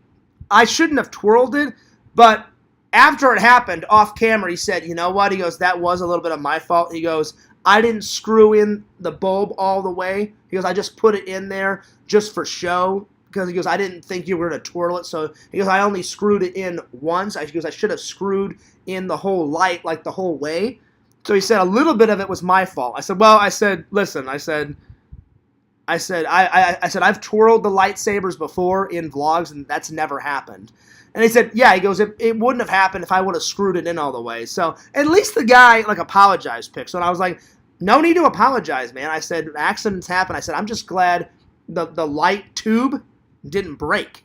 shouldn't have twirled it, but after it happened, off camera, he said, you know what? He goes, that was a little bit of my fault. He goes, I didn't screw in the bulb all the way. He goes, I just put it in there just for show. Because he goes, I didn't think you were going to twirl it. So he goes, I only screwed it in once. He goes, I should have screwed in the whole light, like the whole way. So he said a little bit of it was my fault. I said, well, listen, I said, I've twirled the lightsabers before in vlogs, and that's never happened. And he said, yeah, he goes, it wouldn't have happened if I would have screwed it in all the way. So at least the guy, like, apologized, Pixel. And I was like, no need to apologize, man. I said, accidents happen. I said, I'm just glad the light tube didn't break.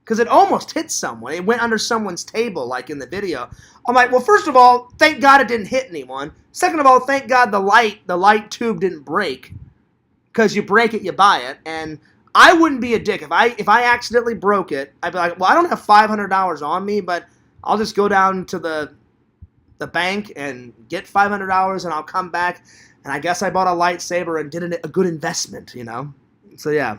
Because it almost hit someone. It went under someone's table, like in the video. I'm like, well, first of all, thank God it didn't hit anyone. Second of all, thank God the light tube didn't break. Because you break it, you buy it. And I wouldn't be a dick. If I accidentally broke it, I'd be like, well, I don't have $500 on me, but I'll just go down to the bank and get $500 and I'll come back. And I guess I bought a lightsaber and did a good investment, you know? So, yeah.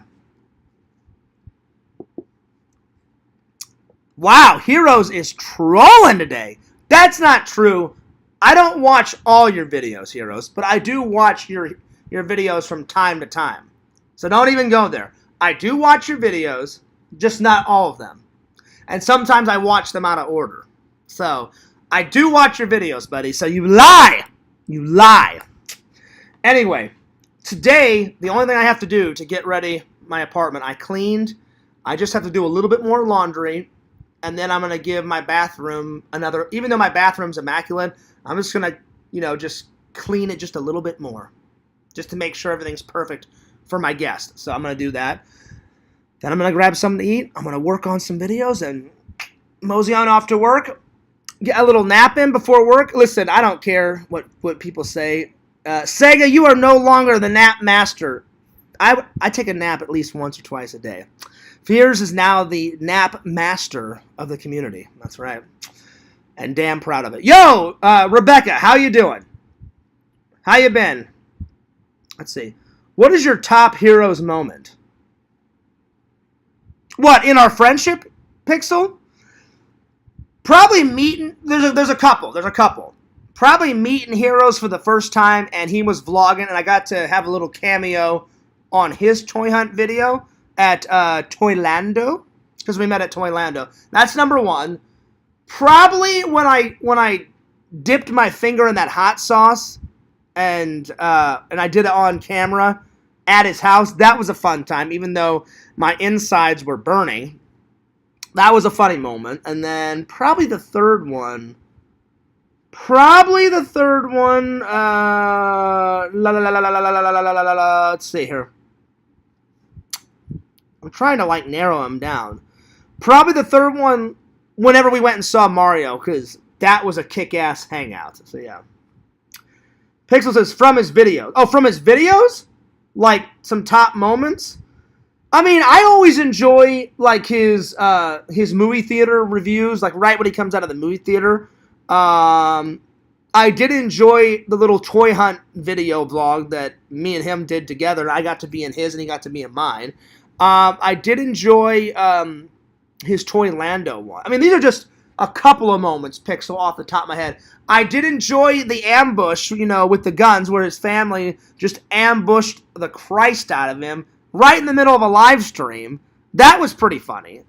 Wow, Heroes is trolling today. That's not true. I don't watch all your videos, Heroes, but I do watch your videos from time to time. So don't even go there. I do watch your videos, just not all of them. And sometimes I watch them out of order. So, I do watch your videos, buddy. So you lie. You lie. Anyway, today, the only thing I have to do to get ready my apartment, I cleaned. I just have to do a little bit more laundry. And then I'm going to give my bathroom another, even though my bathroom's immaculate, I'm just going to, just clean it just a little bit more. Just to make sure everything's perfect for my guest. So I'm going to do that. Then I'm going to grab something to eat. I'm going to work on some videos and mosey on off to work. Get a little nap in before work. Listen, I don't care what people say. Sega, you are no longer the nap master. I take a nap at least once or twice a day. Fears is now the nap master of the community. That's right. And damn proud of it. Yo, Rebecca, how you doing? How you been? Let's see. What is your top Heroes moment? What, in our friendship, Pixel? Probably meeting, there's a couple. Probably meeting Heroes for the first time, and he was vlogging, and I got to have a little cameo on his toy hunt video at Toylando, because we met at Toylando. That's number one. Probably when I dipped my finger in that hot sauce and I did it on camera at his house. That was a fun time, even though my insides were burning. That was a funny moment. And then probably the third one. Let's see here. I'm trying to like narrow them down. Probably the third one, whenever we went and saw Mario, because that was a kick-ass hangout. So yeah. Pixel says from his videos. Oh, from his videos? Like some top moments? I mean, I always enjoy like his movie theater reviews, like right when he comes out of the movie theater. I did enjoy the little toy hunt video vlog that me and him did together. I got to be in his and he got to be in mine. I did enjoy his Toy Lando one. I mean, these are just a couple of moments, Pixel, off the top of my head. I did enjoy the ambush, with the guns, where his family just ambushed the Christ out of him right in the middle of a live stream. That was pretty funny,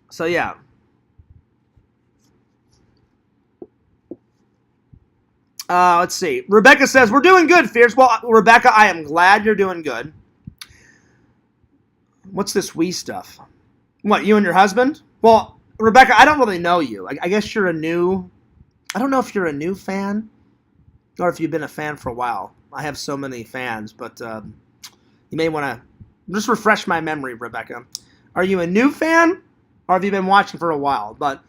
So, yeah. Let's see. Rebecca says, we're doing good, Fierce. Well, Rebecca, I am glad you're doing good. What's this Wii stuff? What, you and your husband? Well, Rebecca, I don't really know you. I guess you're a new... I don't know if you're a new fan or if you've been a fan for a while. I have so many fans, but you may want to just refresh my memory, Rebecca. Are you a new fan or have you been watching for a while? But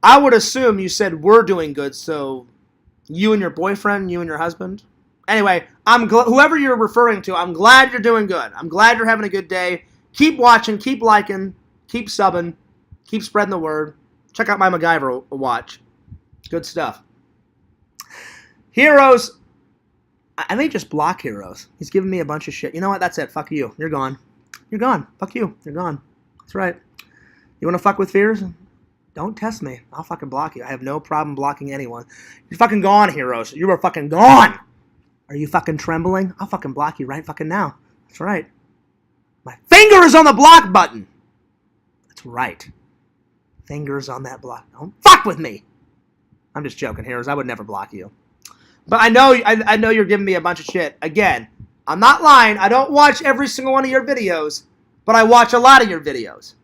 I would assume you said we're doing good, so you and your boyfriend, you and your husband? Anyway, whoever you're referring to, I'm glad you're doing good. I'm glad you're having a good day. Keep watching, keep liking, keep subbing, keep spreading the word. Check out my MacGyver watch. Good stuff. Heroes. I may just block Heroes. He's giving me a bunch of shit. You know what? That's it. Fuck you. You're gone. You're gone. Fuck you. You're gone. That's right. You want to fuck with Fears? Don't test me. I'll fucking block you. I have no problem blocking anyone. You're fucking gone, Heroes. You are fucking gone. Are you fucking trembling? I'll fucking block you right fucking now. That's right. My finger is on the block button. That's right. Fingers on that block. Don't fuck with me. I'm just joking, Heroes. I would never block you. But I know you're giving me a bunch of shit. Again, I'm not lying. I don't watch every single one of your videos, but I watch a lot of your videos.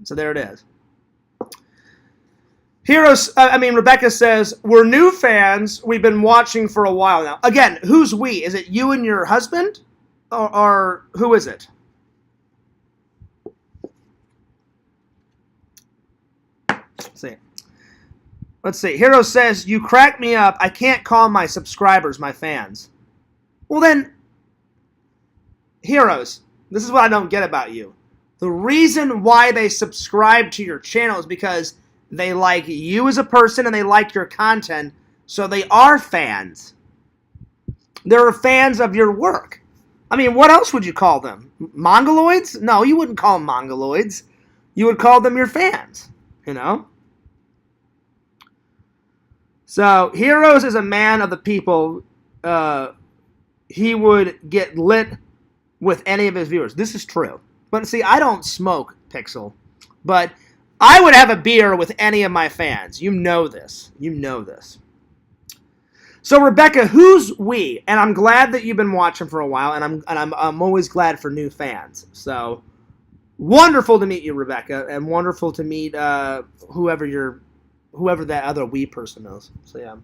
So there it is. Rebecca says, we're new fans. We've been watching for a while now. Again, who's we? Is it you and your husband? Or who is it? Let's see. Hero says, you crack me up. I can't call my subscribers my fans. Well then, Heroes, this is what I don't get about you. The reason why they subscribe to your channel is because they like you as a person and they like your content, so they are fans. They're fans of your work. I mean, what else would you call them? Mongoloids? No, you wouldn't call them Mongoloids. You would call them your fans, So, Heroes is a man of the people. He would get lit with any of his viewers. This is true. But see, I don't smoke, Pixel. But I would have a beer with any of my fans. You know this. You know this. So, Rebecca, who's we? And I'm glad that you've been watching for a while, and I'm always glad for new fans. So, wonderful to meet you, Rebecca, and wonderful to meet whoever that other we person is. So yeah.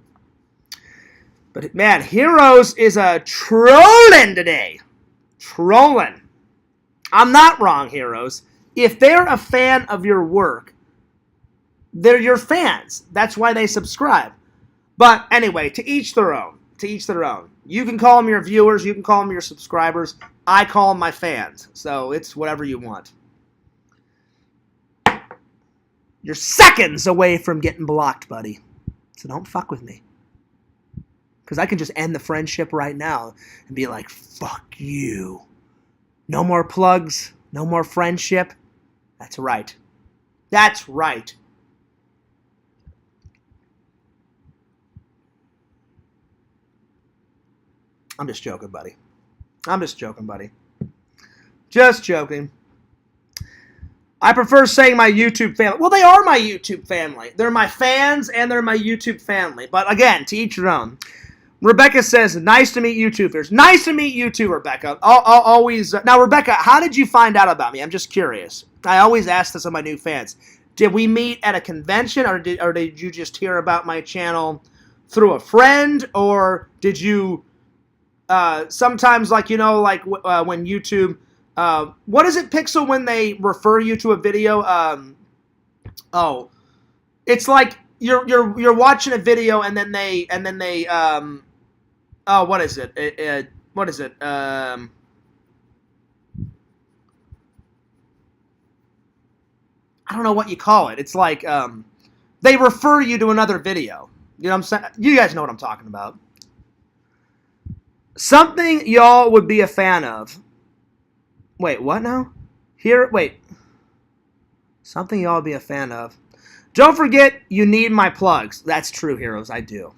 But man, Heroes is a trolling today. Trolling. I'm not wrong, Heroes. If they're a fan of your work, they're your fans. That's why they subscribe. But anyway, to each their own. To each their own. You can call them your viewers. You can call them your subscribers. I call them my fans. So it's whatever you want. You're seconds away from getting blocked, buddy. So don't fuck with me. Because I can just end the friendship right now and be like, fuck you. No more plugs. No more friendship. That's right. That's right. I'm just joking, buddy. I'm just joking, buddy. Just joking. I prefer saying my YouTube family. Well, they are my YouTube family. They're my fans and they're my YouTube family. But again, to each your own. Rebecca says, nice to meet you too, Fierce. Nice to meet you too, Rebecca. I'll always... Now, Rebecca, how did you find out about me? I'm just curious. I always ask this of my new fans. Did we meet at a convention, or did you just hear about my channel through a friend, or did you... sometimes, like, you know, like when YouTube... what is it, Pixel, when they refer you to a video? It's like you're watching a video and then they what is it? What is it? I don't know what you call it. It's like they refer you to another video. You know what I'm saying? You guys know what I'm talking about. Something y'all would be a fan of. Wait, what now? Wait. Something y'all would be a fan of. Don't forget, you need my plugs. That's true, Heroes. I do,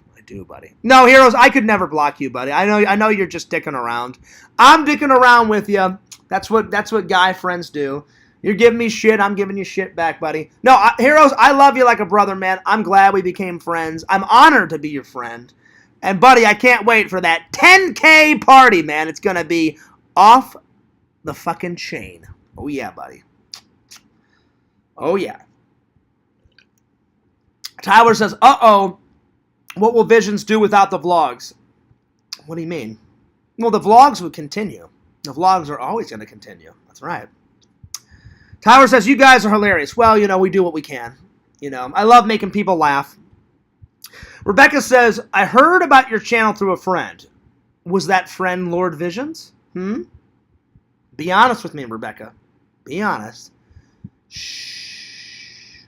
buddy. No, Heroes, I could never block you, buddy. I know you're just dicking around. I'm dicking around with you. That's what guy friends do. You're giving me shit. I'm giving you shit back, buddy. No, Heroes, I love you like a brother, man. I'm glad we became friends. I'm honored to be your friend. And, buddy, I can't wait for that 10K party, man. It's going to be off the fucking chain. Oh, yeah, buddy. Oh, yeah. Tyler says, uh-oh, what will Visions do without the vlogs? What do you mean? Well, the vlogs would continue. The vlogs are always going to continue. That's right. Tyler says, you guys are hilarious. Well, you know, we do what we can. You know, I love making people laugh. Rebecca says, I heard about your channel through a friend. Was that friend Lord Visions? Be honest with me, Rebecca. Be honest. Shh.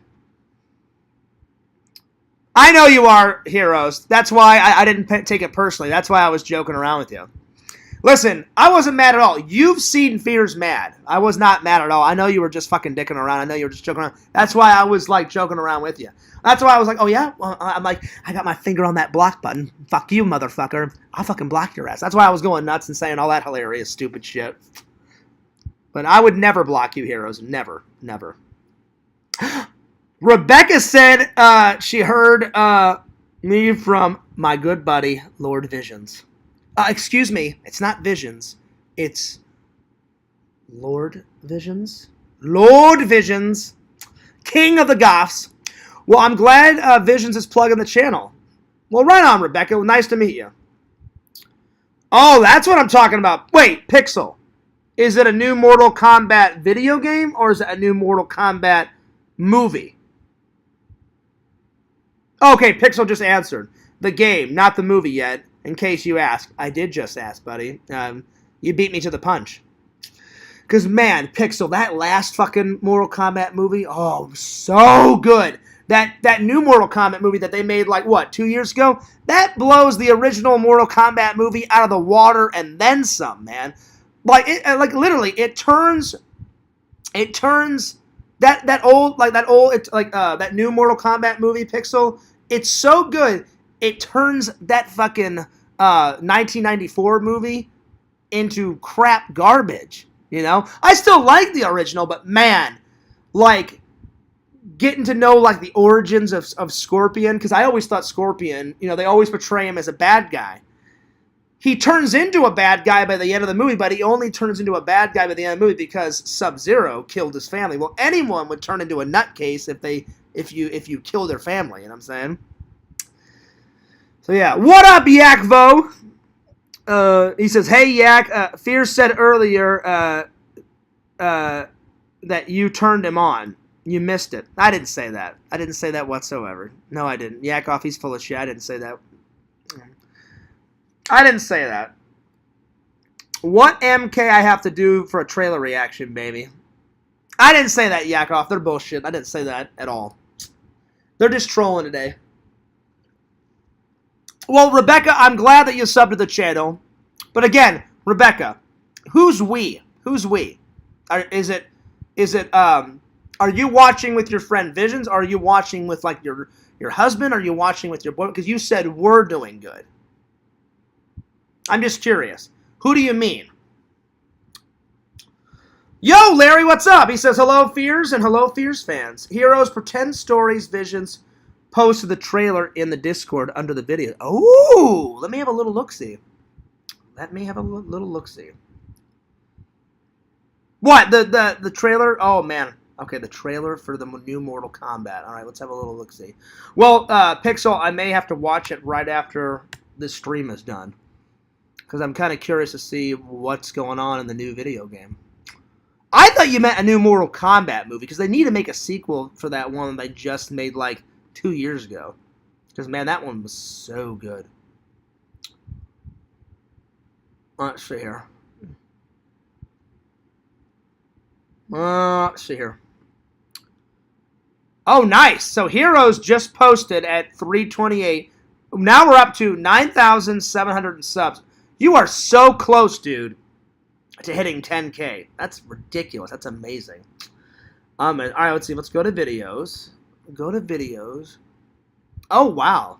I know you are, Heroes. That's why I didn't take it personally. That's why I was joking around with you. Listen, I wasn't mad at all. You've seen Fears mad. I was not mad at all. I know you were just fucking dicking around. I know you were just joking around. That's why I was, like, joking around with you. That's why I was like, oh, yeah? Well, I'm like, I got my finger on that block button. Fuck you, motherfucker. I'll fucking block your ass. That's why I was going nuts and saying all that hilarious, stupid shit. But I would never block you, Heroes. Never. Never. Rebecca said she heard me from my good buddy, Lord Visions. Excuse me, it's not Visions. It's Lord Visions. Lord Visions. King of the Goths. Well, I'm glad Visions is plugging the channel. Well, right on, Rebecca. Well, nice to meet you. Oh, that's what I'm talking about. Wait, Pixel. Is it a new Mortal Kombat video game, or is it a new Mortal Kombat movie? Okay, Pixel just answered. The game, not the movie yet, in case you ask. I did just ask, buddy. You beat me to the punch. Because, man, Pixel, that last fucking Mortal Kombat movie, oh, so good. That new Mortal Kombat movie that they made, like, what, 2 years ago? That blows the original Mortal Kombat movie out of the water and then some, man. Like, literally, it turns that new Mortal Kombat movie, Pixel. It's so good, it turns that fucking 1994 movie into crap garbage. You know, I still like the original, but man, like getting to know like the origins of Scorpion, because I always thought Scorpion, you know, they always portray him as a bad guy. He turns into a bad guy by the end of the movie, but he only turns into a bad guy by the end of the movie because Sub-Zero killed his family. Well, anyone would turn into a nutcase if you kill their family, you know what I'm saying? So yeah, what up, Yakvo? He says, hey, Yak, Fierce said earlier that you turned him on. You missed it. I didn't say that. I didn't say that whatsoever. No, I didn't. Yakov, he's full of shit. I didn't say that. I didn't say that. What MK I have to do for a trailer reaction, baby? I didn't say that, Yakov. They're bullshit. I didn't say that at all. They're just trolling today. Well, Rebecca, I'm glad that you subbed to the channel. But again, Rebecca, who's we? Who's we? Are you watching with your friend Visions? Or are you watching with like your husband? Or are you watching with your boy? Because you said we're doing good. I'm just curious. Who do you mean? Yo, Larry, what's up? He says, hello, Fears, and hello, Fears fans. Heroes, pretend stories, visions, posted the trailer in the Discord under the video. Oh, let me have a little look-see. Let me have a little look-see. What? The trailer? Oh, man. Okay, the trailer for the new Mortal Kombat. All right, let's have a little look-see. Well, Pixel, I may have to watch it right after this stream is done, because I'm kind of curious to see what's going on in the new video game. I thought you meant a new Mortal Kombat movie, because they need to make a sequel for that one they just made like 2 years ago. Because, man, that one was so good. Let's see here. Let's see here. Oh, nice. So Heroes just posted at 328. Now we're up to 9,700 subs. You are so close, dude, to hitting 10K. That's ridiculous. That's amazing. All right, let's see. Let's go to videos. Go to videos. Oh, wow.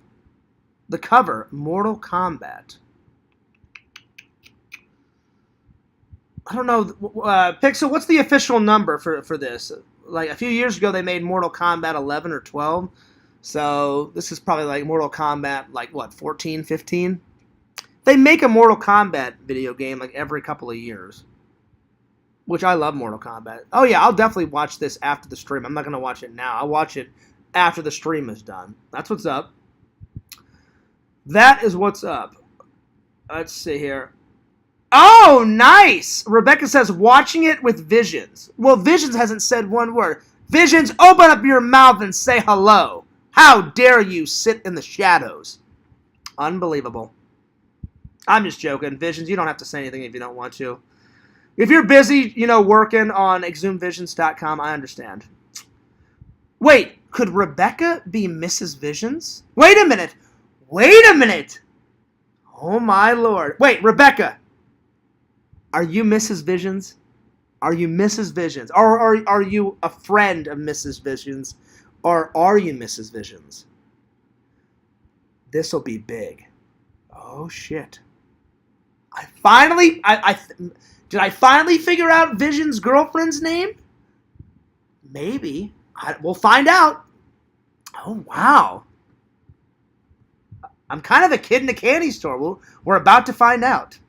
The cover, Mortal Kombat. I don't know. Pixel, what's the official number for this? Like, a few years ago, they made Mortal Kombat 11 or 12. So this is probably like Mortal Kombat, like, what, 14, 15? They make a Mortal Kombat video game like every couple of years, which I love Mortal Kombat. Oh, yeah, I'll definitely watch this after the stream. I'm not going to watch it now. I'll watch it after the stream is done. That's what's up. That is what's up. Let's see here. Oh, nice! Rebecca says, watching it with Visions. Well, Visions hasn't said one word. Visions, open up your mouth and say hello. How dare you sit in the shadows? Unbelievable. I'm just joking. Visions, you don't have to say anything if you don't want to. If you're busy, working on exhumevisions.com, I understand. Wait, could Rebecca be Mrs. Visions? Wait a minute. Wait a minute. Oh, my Lord. Wait, Rebecca. Are you Mrs. Visions? Are you Mrs. Visions? Or are you a friend of Mrs. Visions? Or are you Mrs. Visions? This'll be big. Oh, shit. Did I finally figure out Vision's girlfriend's name? Maybe. We'll find out. Oh, wow. I'm kind of a kid in a candy store. We're about to find out.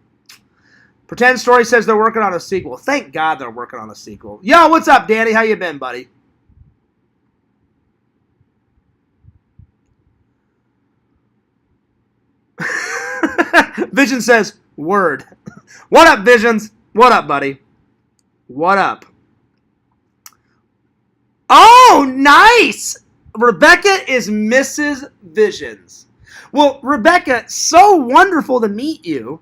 Pretend Story says they're working on a sequel. Thank God they're working on a sequel. Yo, what's up, Danny? How you been, buddy? Vision says, word. What up, Visions? What up, buddy? What up? Oh, nice! Rebecca is Mrs. Visions. Well, Rebecca, so wonderful to meet you.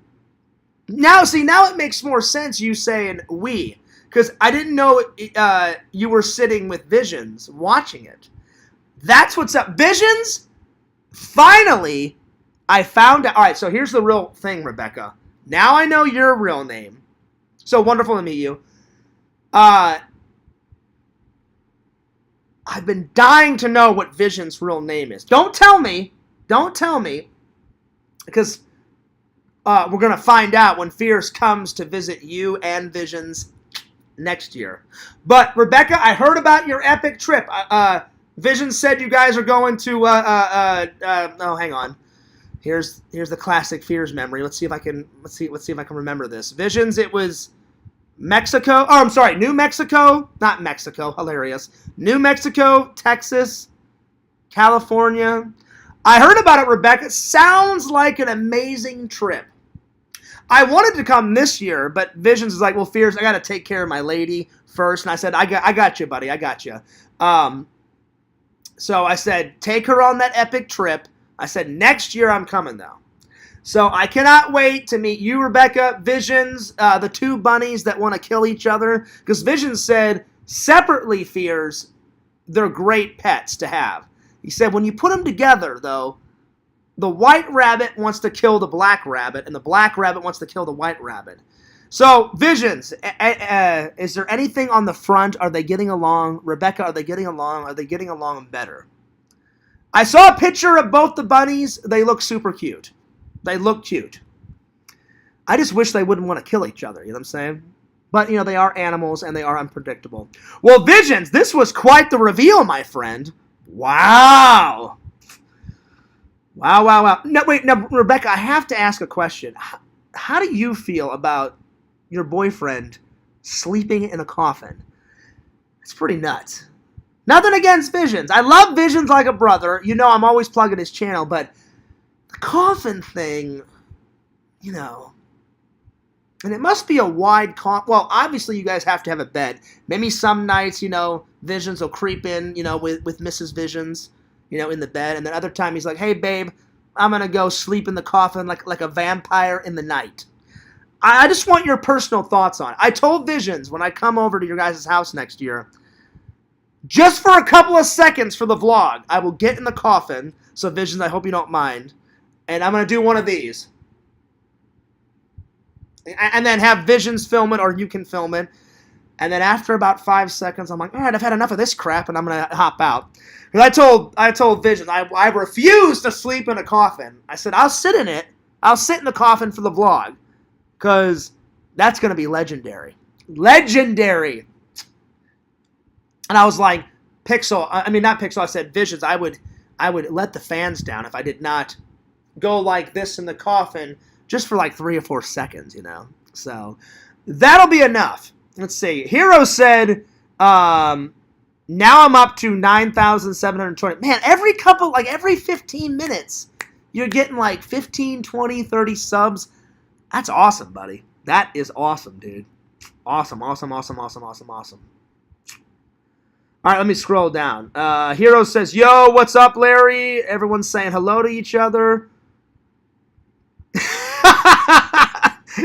Now it makes more sense you saying we, because I didn't know you were sitting with Visions watching it. That's what's up. Visions, finally, I found out. All right, so here's the real thing, Rebecca. Now I know your real name. So wonderful to meet you. I've been dying to know what Vision's real name is. Don't tell me. Don't tell me. Because we're going to find out when Fierce comes to visit you and Visions next year. But, Rebecca, I heard about your epic trip. Vision said you guys are going to, oh, hang on. Here's the classic Fears memory. Let's see if I can remember this. Visions, it was Mexico. Oh, I'm sorry, New Mexico. Not Mexico. Hilarious. New Mexico, Texas, California. I heard about it, Rebecca. Sounds like an amazing trip. I wanted to come this year, but Visions is like, well, Fears, I got to take care of my lady first. And I said, I got you, buddy. I got you. So I said, take her on that epic trip. I said, next year I'm coming, though. So I cannot wait to meet you, Rebecca, Visions, the two bunnies that want to kill each other. Because Visions said, separately, Fears, they're great pets to have. He said, when you put them together, though, the white rabbit wants to kill the black rabbit, and the black rabbit wants to kill the white rabbit. So, Visions, is there anything on the front? Are they getting along? Rebecca, are they getting along? Are they getting along better? I saw a picture of both the bunnies. They look super cute. They look cute. I just wish they wouldn't want to kill each other, you know what I'm saying? But, they are animals, and they are unpredictable. Well, Visions, this was quite the reveal, my friend. Wow. Wow. No, wait, Rebecca, I have to ask a question. How do you feel about your boyfriend sleeping in a coffin? It's pretty nuts. Nothing against Visions. I love Visions like a brother. I'm always plugging his channel, but the coffin thing, and it must be a wide well, obviously you guys have to have a bed. Maybe some nights, Visions will creep in, with Mrs. Visions, in the bed. And then other time he's like, hey, babe, I'm going to go sleep in the coffin like a vampire in the night. I just want your personal thoughts on it. I told Visions when I come over to your guys' house next year, just for a couple of seconds for the vlog, I will get in the coffin. So Visions, I hope you don't mind. And I'm going to do one of these. And then have Visions film it, or you can film it. And then after about 5 seconds, I'm like, all right, I've had enough of this crap, and I'm going to hop out. Because I told Visions, I refuse to sleep in a coffin. I said, I'll sit in it. I'll sit in the coffin for the vlog. Because that's going to be legendary. Legendary. And I was like, not Pixel, I said, Visions, I would let the fans down if I did not go like this in the coffin just for like 3 or 4 seconds, So, that'll be enough. Let's see. Hero said, now I'm up to 9,720. Man, every 15 minutes, you're getting like 15, 20, 30 subs. That's awesome, buddy. That is awesome, dude. Awesome. All right, let me scroll down. Hero says, yo, what's up, Larry? Everyone's saying hello to each other.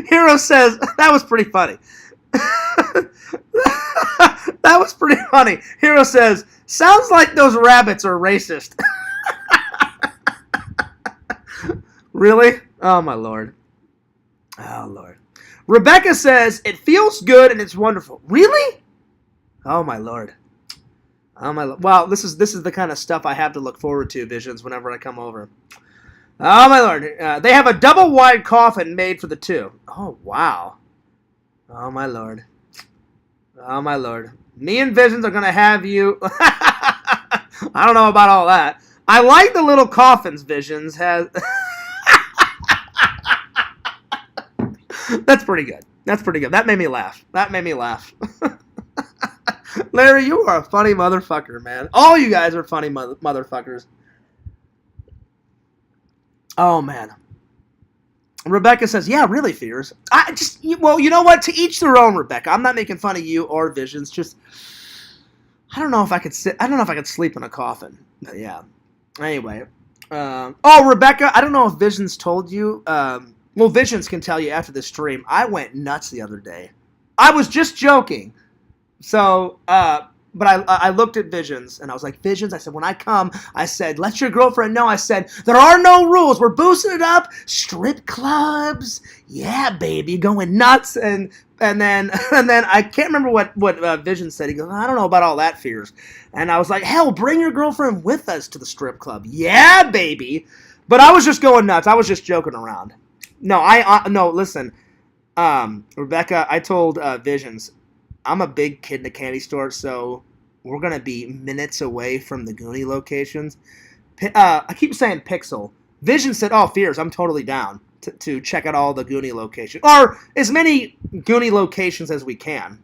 Hero says, that was pretty funny. That was pretty funny. Hero says, sounds like those rabbits are racist. Really? Oh, my Lord. Oh, Lord. Rebecca says, it feels good and it's wonderful. Really? Oh, my Lord. Oh, my Lord. Well, this is the kind of stuff I have to look forward to, Visions, whenever I come over. Oh, my Lord. They have a double-wide coffin made for the two. Oh, wow. Oh, my Lord. Oh, my Lord. Me and Visions are going to have you. I don't know about all that. I like the little coffins Visions has. That's pretty good. That made me laugh. Larry, you are a funny motherfucker, man. All you guys are funny motherfuckers. Oh, man. Rebecca says, yeah, really, Fears. Well, you know what? To each their own, Rebecca. I'm not making fun of you or Visions. Just, I don't know if I could sleep in a coffin. But yeah. Anyway. Rebecca, I don't know if Visions told you. Well, Visions can tell you after the stream. I went nuts the other day. I was just joking. So, but I looked at Visions, and I was like, Visions, I said, when I come, I said, let your girlfriend know. I said, there are no rules. We're boosting it up. Strip clubs. Yeah, baby, going nuts. And then I can't remember what Visions said. He goes, I don't know about all that, Fears. And I was like, hell, bring your girlfriend with us to the strip club. Yeah, baby. But I was just going nuts. I was just joking around. No, listen. Rebecca, I told Visions, I'm a big kid in the candy store, so we're going to be minutes away from the Goonie locations. I keep saying Pixel. Vision said, oh, Fears, I'm totally down to check out all the Goonie locations. Or as many Goonie locations as we can.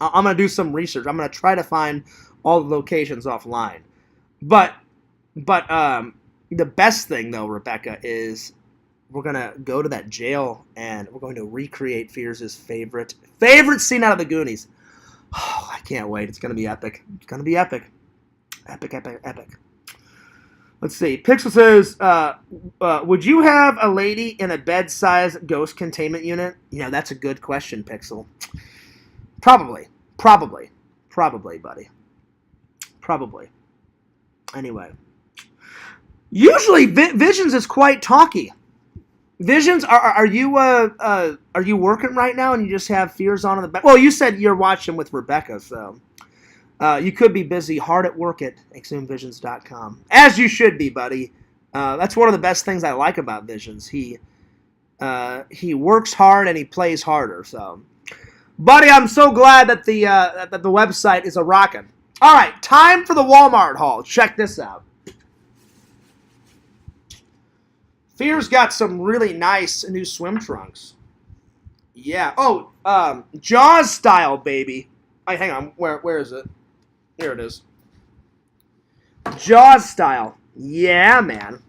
I'm going to do some research. I'm going to try to find all the locations offline. But the best thing, though, Rebecca, is we're going to go to that jail, and we're going to recreate Fears' favorite scene out of the Goonies. Oh, I can't wait. It's going to be epic. It's going to be epic. Epic. Let's see. Pixel says, would you have a lady in a bed-sized ghost containment unit? That's a good question, Pixel. Probably, buddy. Probably. Anyway. Usually, Visions is quite talky. Visions, are you working right now and you just have Fears on in the back? Well, you said you're watching with Rebecca, so you could be busy hard at work at exhumevisions.com. As you should be, buddy. That's one of the best things I like about Visions. He works hard and he plays harder. So, Buddy, I'm so glad that the website is a rockin'. All right, time for the Walmart haul. Check this out. Fear's got some really nice new swim trunks. Yeah. Oh, Jaws style, baby. Hang on. Where is it? Here it is. Jaws style. Yeah, man.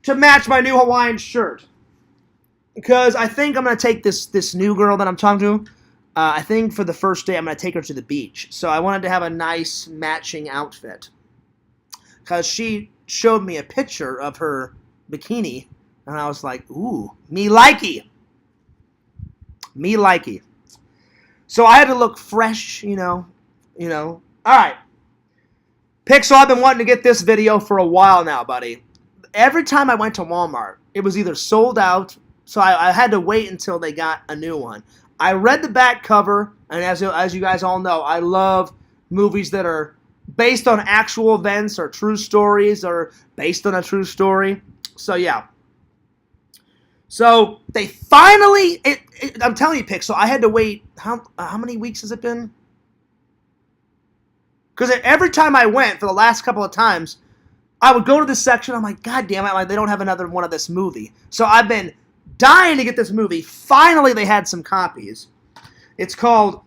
To match my new Hawaiian shirt. Because I think I'm going to take this new girl that I'm talking to. I think for the first day I'm going to take her to the beach. So I wanted to have a nice matching outfit. Because she showed me a picture of her bikini. And I was like, ooh, me likey. Me likey. So I had to look fresh, you know. All right. Pixel, I've been wanting to get this video for a while now, buddy. Every time I went to Walmart, it was either sold out, so I had to wait until they got a new one. I read the back cover, and as you guys all know, I love movies that are based on actual events or true stories or based on a true story. So, yeah. So, they finally, I'm telling you, Pixel, I had to wait, how many weeks has it been? Because every time I went, for the last couple of times, I would go to this section, I'm like, God damn it, they don't have another one of this movie. So I've been dying to get this movie. Finally, they had some copies. It's called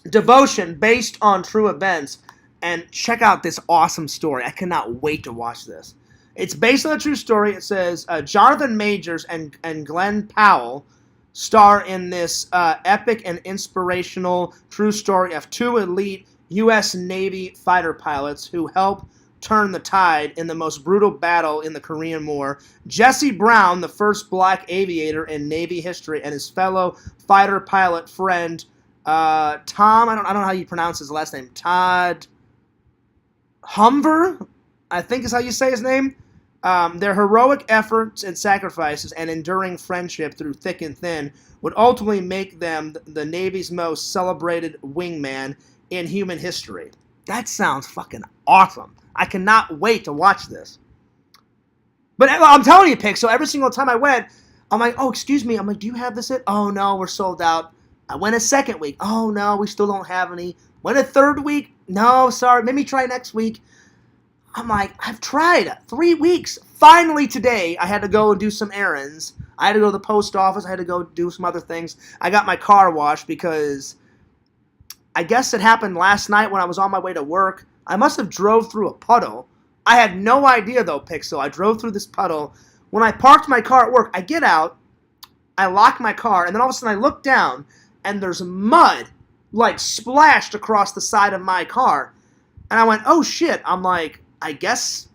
Devotion, based on true events. And check out this awesome story. I cannot wait to watch this. It's based on a true story. It says Jonathan Majors and Glenn Powell star in this epic and inspirational true story of two elite U.S. Navy fighter pilots who help turn the tide in the most brutal battle in the Korean War. Jesse Brown, the first black aviator in Navy history, and his fellow fighter pilot friend Tom, I don't know how you pronounce his last name, Todd Humber, I think is how you say his name. Their heroic efforts and sacrifices and enduring friendship through thick and thin would ultimately make them the Navy's most celebrated wingman in human history. That sounds fucking awesome. I cannot wait to watch this. But I'm telling you, Pixel, every single time I went, I'm like, oh, excuse me. I'm like, do you have this? Oh, no, we're sold out. I went a second week. Oh, no, we still don't have any. Went a third week. No, sorry. Maybe try next week. I'm like, I've tried 3 weeks. Finally today, I had to go and do some errands. I had to go to the post office. I had to go do some other things. I got my car washed because I guess it happened last night when I was on my way to work. I must have drove through a puddle. I had no idea, though, Pixel. I drove through this puddle. When I parked my car at work, I get out, I lock my car, and then all of a sudden I look down, and there's mud, like, splashed across the side of my car. And I went, oh, shit. I'm like, I guess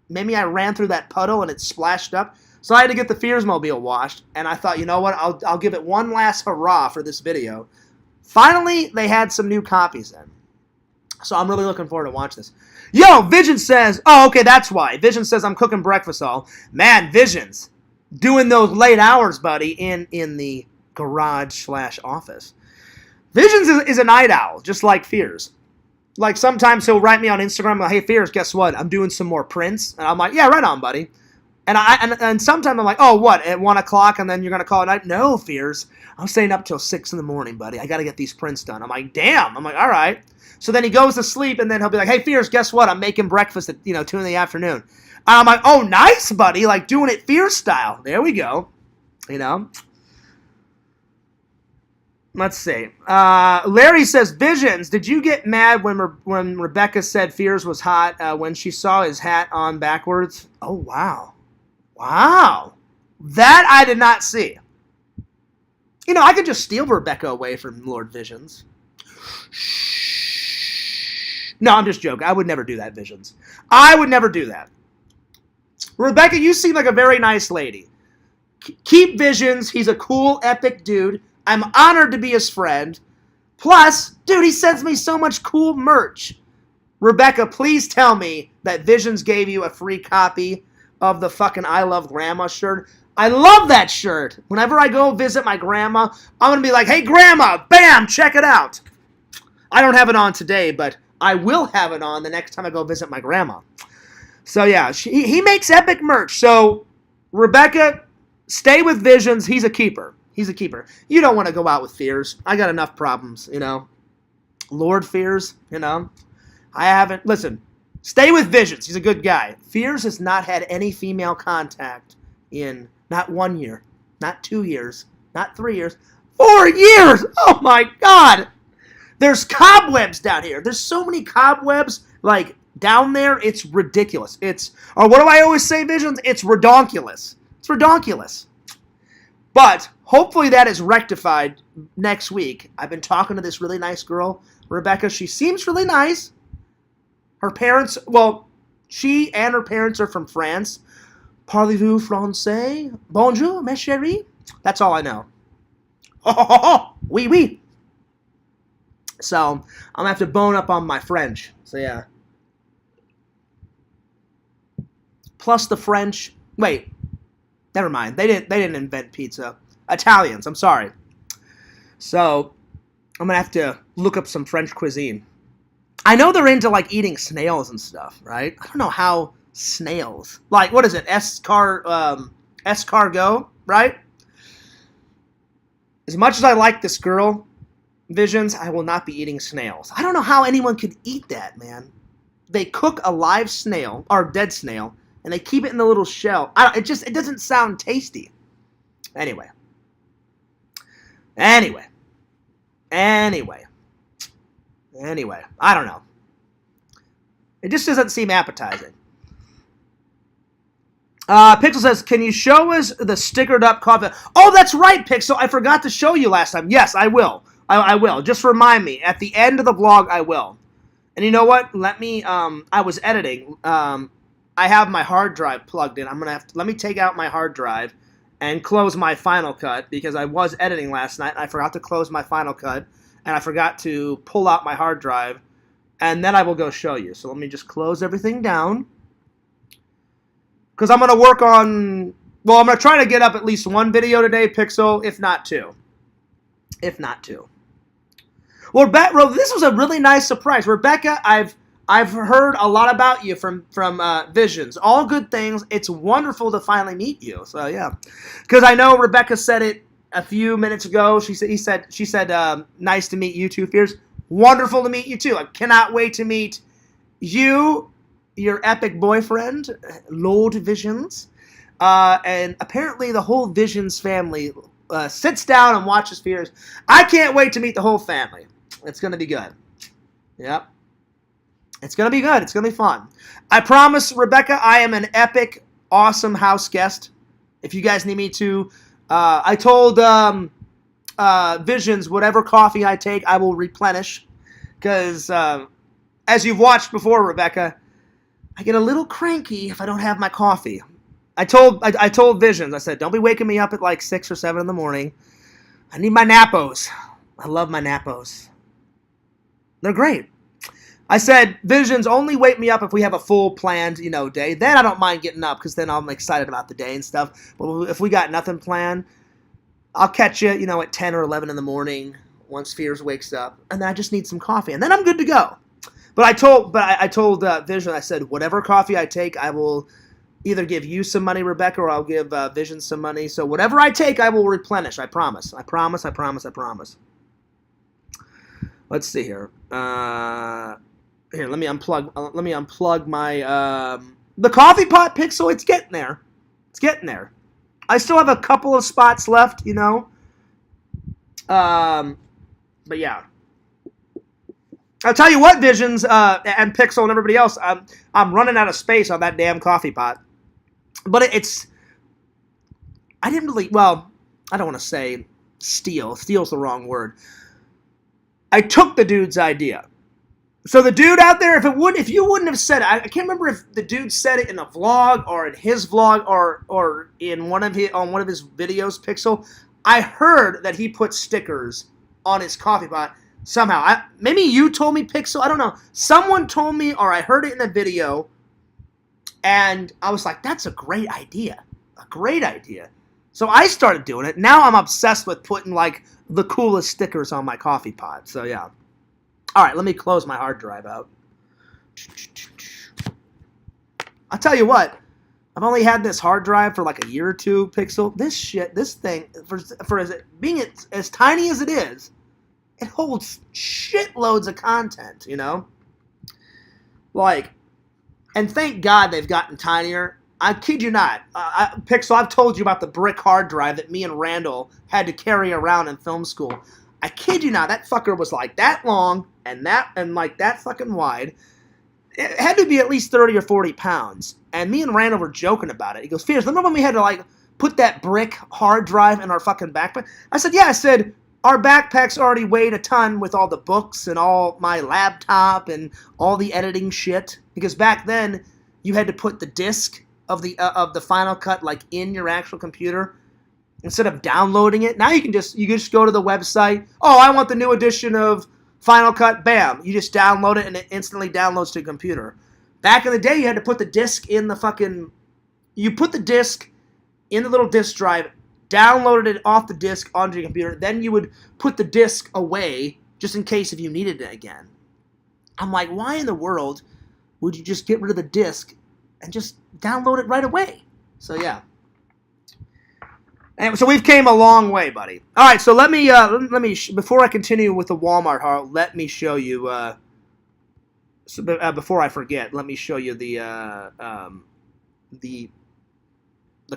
maybe I ran through that puddle and it splashed up. So I had to get the Fearsmobile washed, and I thought, you know what, I'll give it one last hurrah for this video. Finally, they had some new copies in. So I'm really looking forward to watch this. Yo, Vision says, oh, okay, that's why. Vision says I'm cooking breakfast all. Man, Vision's doing those late hours, buddy, in the garage/office. Visions is a night owl, just like Fears. Like, sometimes he'll write me on Instagram, like, hey, Fears, guess what? I'm doing some more prints. And I'm like, yeah, right on, buddy. And sometimes I'm like, oh, what, at 1 o'clock, and then you're going to call it night? No, Fears. I'm staying up till 6 in the morning, buddy. I got to get these prints done. I'm like, damn. I'm like, all right. So then he goes to sleep, and then he'll be like, hey, Fears, guess what? I'm making breakfast at, 2 in the afternoon. And I'm like, oh, nice, buddy. Like, doing it Fears style. There we go. Let's see. Larry says, Visions, did you get mad when Rebecca said Fears was hot when she saw his hat on backwards? Oh, wow. Wow. That I did not see. I could just steal Rebecca away from Lord Visions. No, I'm just joking. I would never do that, Visions. I would never do that. Rebecca, you seem like a very nice lady. Keep Visions. He's a cool, epic dude. I'm honored to be his friend. Plus, dude, he sends me so much cool merch. Rebecca, please tell me that Visions gave you a free copy of the fucking I Love Grandma shirt. I love that shirt. Whenever I go visit my grandma, I'm going to be like, hey, Grandma, bam, check it out. I don't have it on today, but I will have it on the next time I go visit my grandma. So, yeah, he makes epic merch. So, Rebecca, stay with Visions. He's a keeper. He's a keeper. You don't want to go out with Fears. I got enough problems, you know. Lord Fears, you know. I haven't. Listen, stay with Visions. He's a good guy. Fears has not had any female contact in not 1 year, not 2 years, not 3 years, 4 years. Oh my God. There's cobwebs down here. There's so many cobwebs, like, down there. It's ridiculous. Or what do I always say, Visions? It's redonkulous. It's redonkulous. But hopefully that is rectified next week. I've been talking to this really nice girl, Rebecca. She seems really nice. Her parents, well, she and her parents are from France. Parlez-vous français? Bonjour, mes chéris? That's all I know. Oh, oui, oui. So, I'm going to have to bone up on my French. So, yeah. Plus the French. Wait. Never mind. They didn't invent pizza. Italians, I'm sorry. So, I'm going to have to look up some French cuisine. I know they're into, like, eating snails and stuff, right? I don't know how snails. Like, what is it? Escargot, right? As much as I like this girl, Visions, I will not be eating snails. I don't know how anyone could eat that, man. They cook a live snail, or dead snail, and they keep it in the little shell. It doesn't sound tasty. Anyway. I don't know. It just doesn't seem appetizing. Pixel says, can you show us the stickered up coffee? Oh, that's right, Pixel. I forgot to show you last time. Yes, I will. I will. Just remind me. At the end of the vlog, I will. And you know what? Let me, I was editing. I have my hard drive plugged in. Let me take out my hard drive and close my Final Cut because I was editing last night and I forgot to close my Final Cut and I forgot to pull out my hard drive and then I will go show you. So let me just close everything down because I'm going to work on, well, I'm going to try to get up at least one video today, Pixel, if not two. Well, this was a really nice surprise. Rebecca, I've heard a lot about you from Visions. All good things. It's wonderful to finally meet you. So yeah, because I know Rebecca said it a few minutes ago. She said, nice to meet you too, Fears. Wonderful to meet you too. I cannot wait to meet you, your epic boyfriend, Lord Visions, and apparently the whole Visions family sits down and watches Fears. I can't wait to meet the whole family. It's gonna be good. Yep. It's going to be good. It's going to be fun. I promise, Rebecca, I am an epic, awesome house guest. If you guys need me to. I told Visions, whatever coffee I take, I will replenish. Because, as you've watched before, Rebecca, I get a little cranky if I don't have my coffee. I told Visions, I said, don't be waking me up at like 6 or 7 in the morning. I need my Nappos. I love my Nappos. They're great. I said, Visions, only wake me up if we have a full planned, day. Then I don't mind getting up because then I'm excited about the day and stuff. But if we got nothing planned, I'll catch you, at 10 or 11 in the morning once Fears wakes up. And then I just need some coffee. And then I'm good to go. But I told Visions, I said, whatever coffee I take, I will either give you some money, Rebecca, or I'll give Visions some money. So whatever I take, I will replenish. I promise. I promise. Let's see here. Here, let me unplug my the coffee pot, Pixel. It's getting there. I still have a couple of spots left, But yeah. I'll tell you what, Visions and Pixel and everybody else, I'm running out of space on that damn coffee pot. But I didn't really, well, I don't want to say steal. Steal's the wrong word. I took the dude's idea. So the dude out there, if you wouldn't have said it, I can't remember if the dude said it in a vlog or in his vlog or in one of his videos, Pixel. I heard that he put stickers on his coffee pot somehow. Maybe you told me, Pixel. I don't know. Someone told me, or I heard it in a video, and I was like, "That's a great idea. A great idea." So I started doing it. Now I'm obsessed with putting like the coolest stickers on my coffee pot. So yeah. All right, let me close my hard drive out. I'll tell you what. I've only had this hard drive for like a year or two, Pixel. This thing, for being as tiny as it is, it holds shitloads of content, you know? Like, and thank God they've gotten tinier. I kid you not. Pixel, I've told you about the brick hard drive that me and Randall had to carry around in film school. I kid you not, that fucker was like that long and like that fucking wide. It had to be at least 30 or 40 pounds. And me and Randall were joking about it. He goes, Fears, remember when we had to like put that brick hard drive in our fucking backpack? I said, yeah. I said, our backpacks already weighed a ton with all the books and all my laptop and all the editing shit. Because back then, you had to put the disc of the Final Cut like in your actual computer instead of downloading it. Now you just go to the website. Oh, I want the new edition of Final Cut. Bam! You just download it and it instantly downloads to your computer. Back in the day, you had to put the disc in the fucking. You put the disc in the little disc drive, downloaded it off the disc onto your computer. Then you would put the disc away just in case if you needed it again. I'm like, why in the world would you just get rid of the disc and just download it right away? So yeah. And so we've came a long way, buddy. All right, so let me before I continue with the Walmart haul, let me show you. Before I forget, let me show you the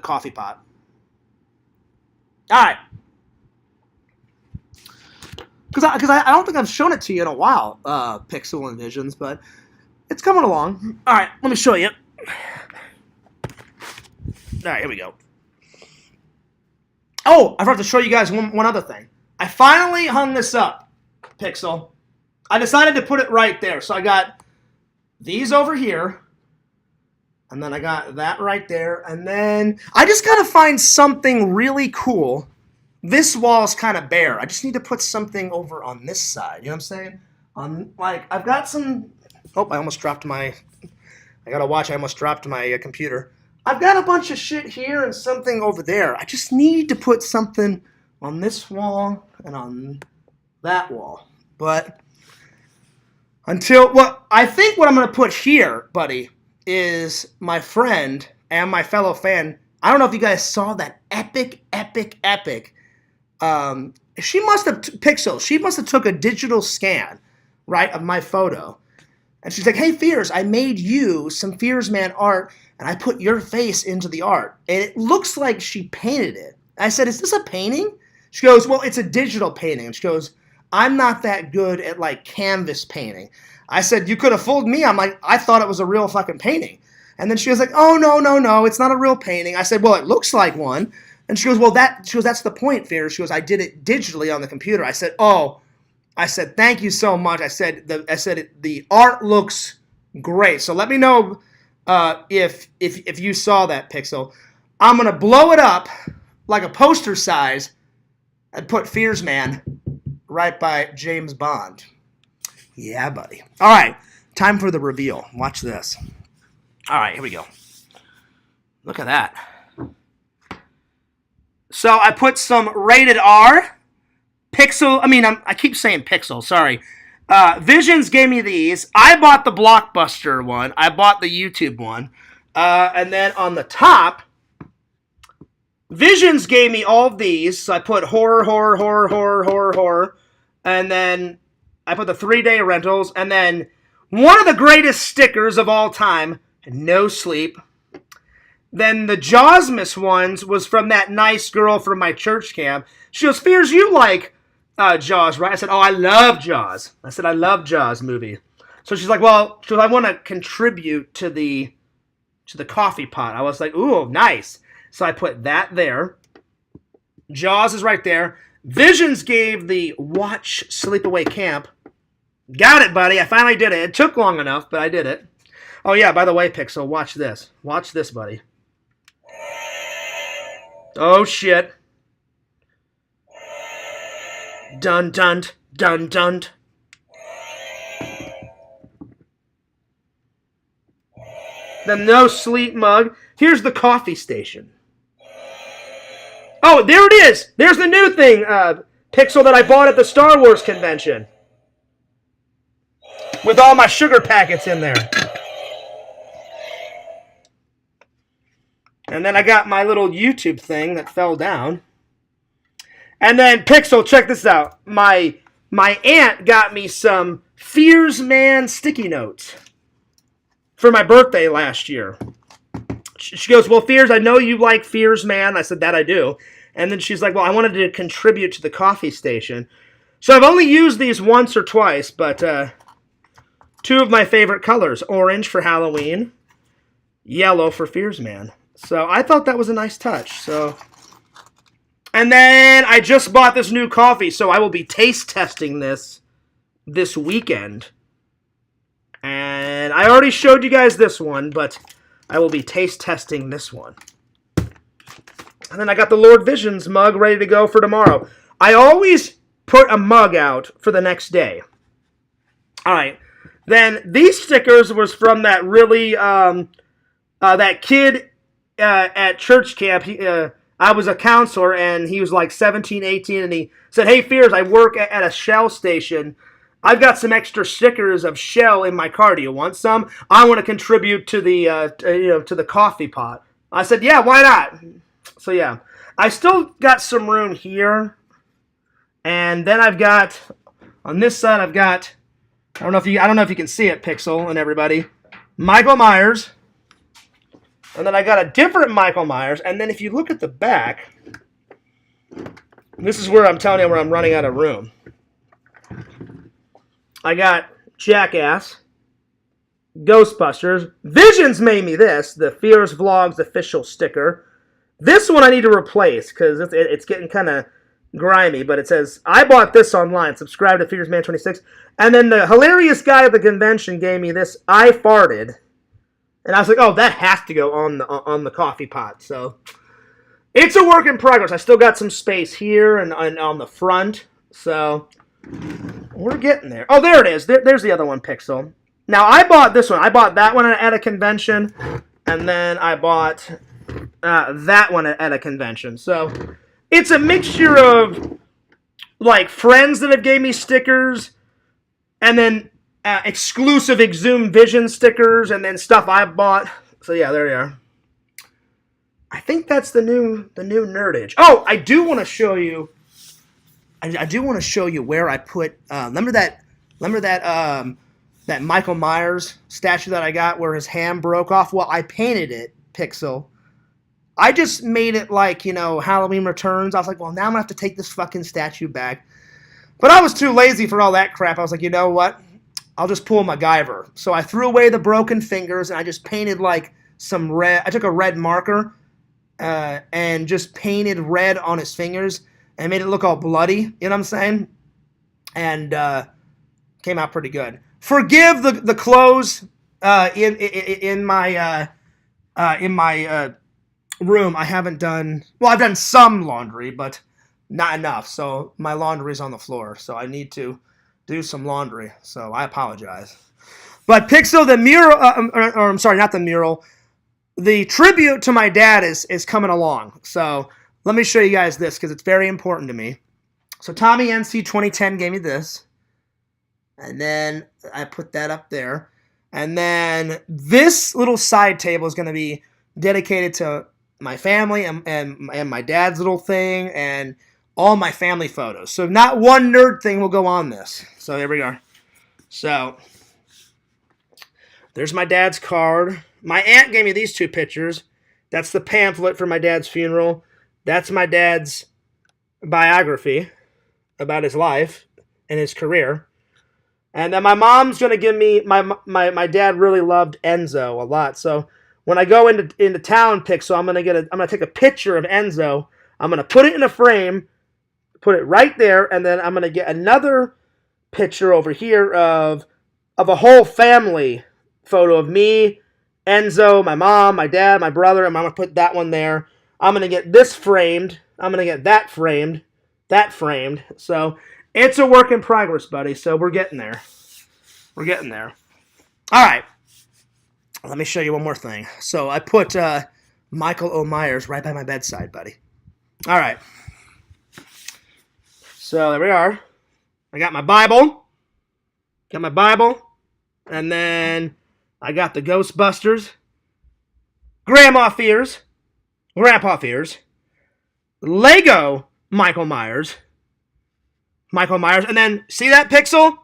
coffee pot. All right, because I don't think I've shown it to you in a while, Pixel and Visions, but it's coming along. All right, let me show you. All right, here we go. Oh, I forgot to show you guys one other thing. I finally hung this up, Pixel. I decided to put it right there. So I got these over here. And then I got that right there. And then I just got to find something really cool. This wall's kind of bare. I just need to put something over on this side. You know what I'm saying? I've got some... Oh, I almost dropped my... I got to watch. I almost dropped my computer. I've got a bunch of shit here and something over there. I just need to put something on this wall and on that wall. But I think what I'm going to put here, buddy, is my friend and my fellow fan. I don't know if you guys saw that epic. She must have, Pixel, she must have took a digital scan, right, of my photo. And she's like, hey, Fears, I made you some Fears Man art, and I put your face into the art. And it looks like she painted it. I said, is this a painting? She goes, well, it's a digital painting. And she goes, I'm not that good at, like, canvas painting. I said, you could have fooled me. I'm like, I thought it was a real fucking painting. And then she was like, oh, no, it's not a real painting. I said, well, it looks like one. And she goes, well, that's the point, Fears. She goes, I did it digitally on the computer. I said, oh. I said, thank you so much. I said, the art looks great. So let me know if you saw that, Pixel. I'm going to blow it up like a poster size and put Fears Man right by James Bond. Yeah, buddy. All right, time for the reveal. Watch this. All right, here we go. Look at that. So I put some rated R. Pixel, I keep saying Pixel, sorry. Visions gave me these. I bought the Blockbuster one. I bought the YouTube one. And then on the top, Visions gave me all of these. So I put horror. And then I put the 3-day rentals. And then one of the greatest stickers of all time, No Sleep. Then the Jaws-Miss ones was from that nice girl from my church camp. She goes, Fears, you like Jaws, right? I said, oh, I love Jaws. I said, I love Jaws movie. So she's like, well, I want to contribute to the coffee pot. I was like, ooh, nice. So I put that there. Jaws is right there. Visions gave the Watch Sleepaway Camp. Got it, buddy. I finally did it. It took long enough, but I did it. Oh, yeah, by the way, Pixel, watch this. Watch this, buddy. Oh, shit. Dun, dun, dun, dun. The No Sleep mug. Here's the coffee station. Oh, there it is. There's the new thing, Pixel, that I bought at the Star Wars convention. With all my sugar packets in there. And then I got my little YouTube thing that fell down. And then, Pixel, check this out. My aunt got me some Fears Man sticky notes for my birthday last year. She goes, well, Fears, I know you like Fears Man. I said, that I do. And then she's like, well, I wanted to contribute to the coffee station. So I've only used these once or twice, but two of my favorite colors, orange for Halloween, yellow for Fears Man. So I thought that was a nice touch. So, and then I just bought this new coffee, so I will be taste testing this weekend. And I already showed you guys this one, but I will be taste testing this one. And then I got the Lord Visions mug ready to go for tomorrow. I always put a mug out for the next day. All right. Then these stickers was from that really, that kid at church camp. I was a counselor, and he was like 17, 18, and he said, hey, Fears, I work at a Shell station. I've got some extra stickers of Shell in my car. Do you want some? I want to contribute to the, to the coffee pot. I said, yeah, why not? So yeah, I still got some room here, and then I've got on this side. I've got I don't know if you can see it, Pixel and everybody. Michael Myers, and then I got a different Michael Myers, and then if you look at the back, this is where I'm telling you where I'm running out of room. I got Jackass, Ghostbusters, Visions made me this, the Fears Vlogs official sticker. This one I need to replace because it's getting kind of grimy, but it says, I bought this online, subscribe to Fears Man 26. And then the hilarious guy at the convention gave me this, I farted. And I was like, oh, that has to go on the coffee pot. So it's a work in progress. I still got some space here and on the front. So we're getting there. Oh, there it is. There's the other one, Pixel. Now, I bought this one. I bought that one at a convention. And then I bought that one at a convention. So it's a mixture of, like, friends that have gave me stickers. And then exclusive Exhumed Vision stickers. And then stuff I bought. So, yeah, there you are. I think that's the new nerdage. Oh, I do want to show you. I do want to show you where I put. Remember that Michael Myers statue that I got where his hand broke off? Well, I painted it, Pixel. I just made it like, Halloween Returns. I was like, well, now I'm gonna have to take this fucking statue back. But I was too lazy for all that crap. I was like, you know what? I'll just pull MacGyver. So I threw away the broken fingers and I just painted like some red. I took a red marker and just painted red on his fingers and made it look all bloody. You know what I'm saying? And came out pretty good. Forgive the clothes in my room. I haven't done. Well, I've done some laundry, but not enough. So my laundry's on the floor. So I need to do some laundry. So I apologize. But Pixel, the mural, or I'm sorry, not the mural. The tribute to my dad is coming along. So let me show you guys this because it's very important to me. So Tommy NC 2010 gave me this. And then I put that up there. And then this little side table is going to be dedicated to my family and my dad's little thing and all my family photos. So not one nerd thing will go on this. So there we are. So there's my dad's card. My aunt gave me these two pictures. That's the pamphlet for my dad's funeral. That's my dad's biography about his life and his career. And then my mom's going to give me, my dad really loved Enzo a lot. So when I go into town, Pixel, I'm going to take a picture of Enzo. I'm going to put it in a frame, put it right there, and then I'm going to get another picture over here of a whole family photo of me, Enzo, my mom, my dad, my brother, and I'm going to put that one there. I'm going to get this framed. I'm going to get that framed. So it's a work in progress, buddy. So we're getting there. We're getting there. All right. Let me show you one more thing. So I put Michael O. Myers right by my bedside, buddy. All right. So there we are. I got my Bible. And then I got the Ghostbusters. Grandma Fears. Grandpa Fears, Lego Michael Myers, and then see that pixel?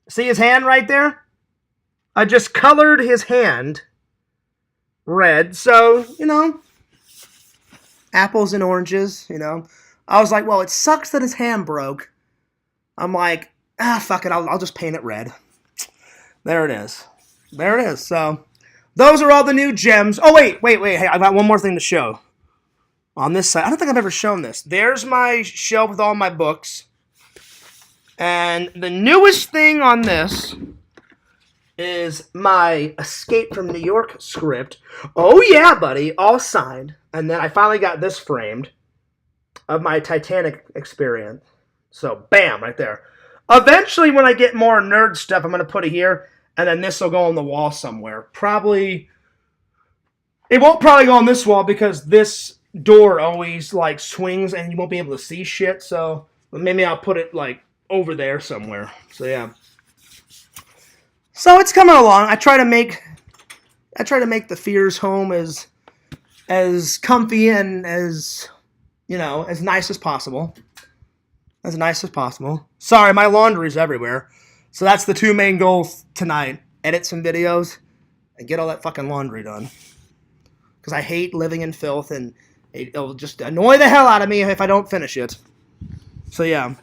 See his hand right there? I just colored his hand red, so, apples and oranges, I was like, well, it sucks that his hand broke. I'm like, fuck it, I'll just paint it red. There it is. So, those are all the new gems. Oh, wait. Hey, I got one more thing to show. On this side, I don't think I've ever shown this. There's my shelf with all my books. And the newest thing on this is my Escape from New York script. Oh, yeah, buddy. All signed. And then I finally got this framed of my Titanic experience. So, bam, right there. Eventually, when I get more nerd stuff, I'm going to put it here. And then this will go on the wall somewhere. Probably. It won't probably go on this wall because this door always, swings and you won't be able to see shit. So, maybe I'll put it, over there somewhere. So, yeah. So, it's coming along. I try to make the Fears home as comfy and as nice as possible. Sorry, my laundry's everywhere. So that's the two main goals tonight. Edit some videos and get all that fucking laundry done. Because I hate living in filth and it'll just annoy the hell out of me if I don't finish it. So yeah.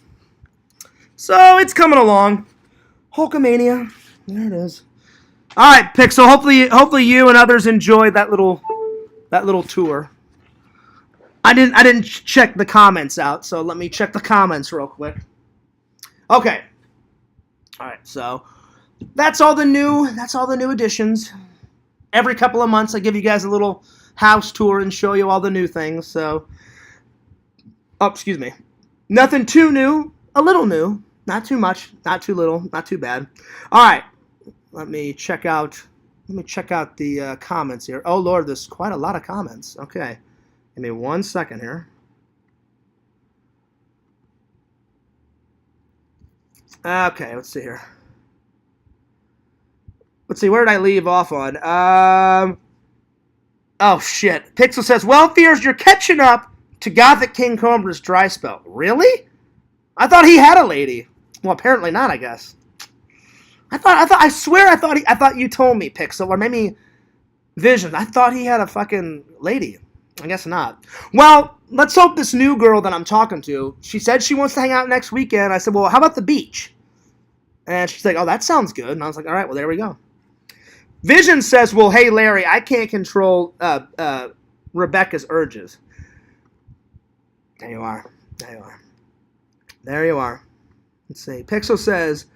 So it's coming along. Hulkamania. There it is. Alright, Pixel. Hopefully you and others enjoyed that little tour. I didn't check the comments out, so let me check the comments real quick. Okay. Alright, so that's all the new additions. Every couple of months I give you guys a little house tour and show you all the new things, so excuse me. Nothing too new, a little new, not too much, not too little, not too bad. Alright. Let me check out the comments here. Oh Lord, there's quite a lot of comments. Okay. Give me 1 second here. Okay, let's see here. Let's see, where did I leave off on? Oh shit. Pixel says, well, Fears, you're catching up to Gothic King Cobra's dry spell. Really? I thought he had a lady. Well, apparently not, I guess. I swear I thought you told me, Pixel, or maybe Vision. I thought he had a fucking lady. I guess not. Well, let's hope this new girl that I'm talking to, she said she wants to hang out next weekend. I said, well, how about the beach? And she's like, oh, that sounds good. And I was like, all right, well, there we go. Vision says, well, hey, Larry, I can't control Rebecca's urges. There you are. Let's see. Pixel says,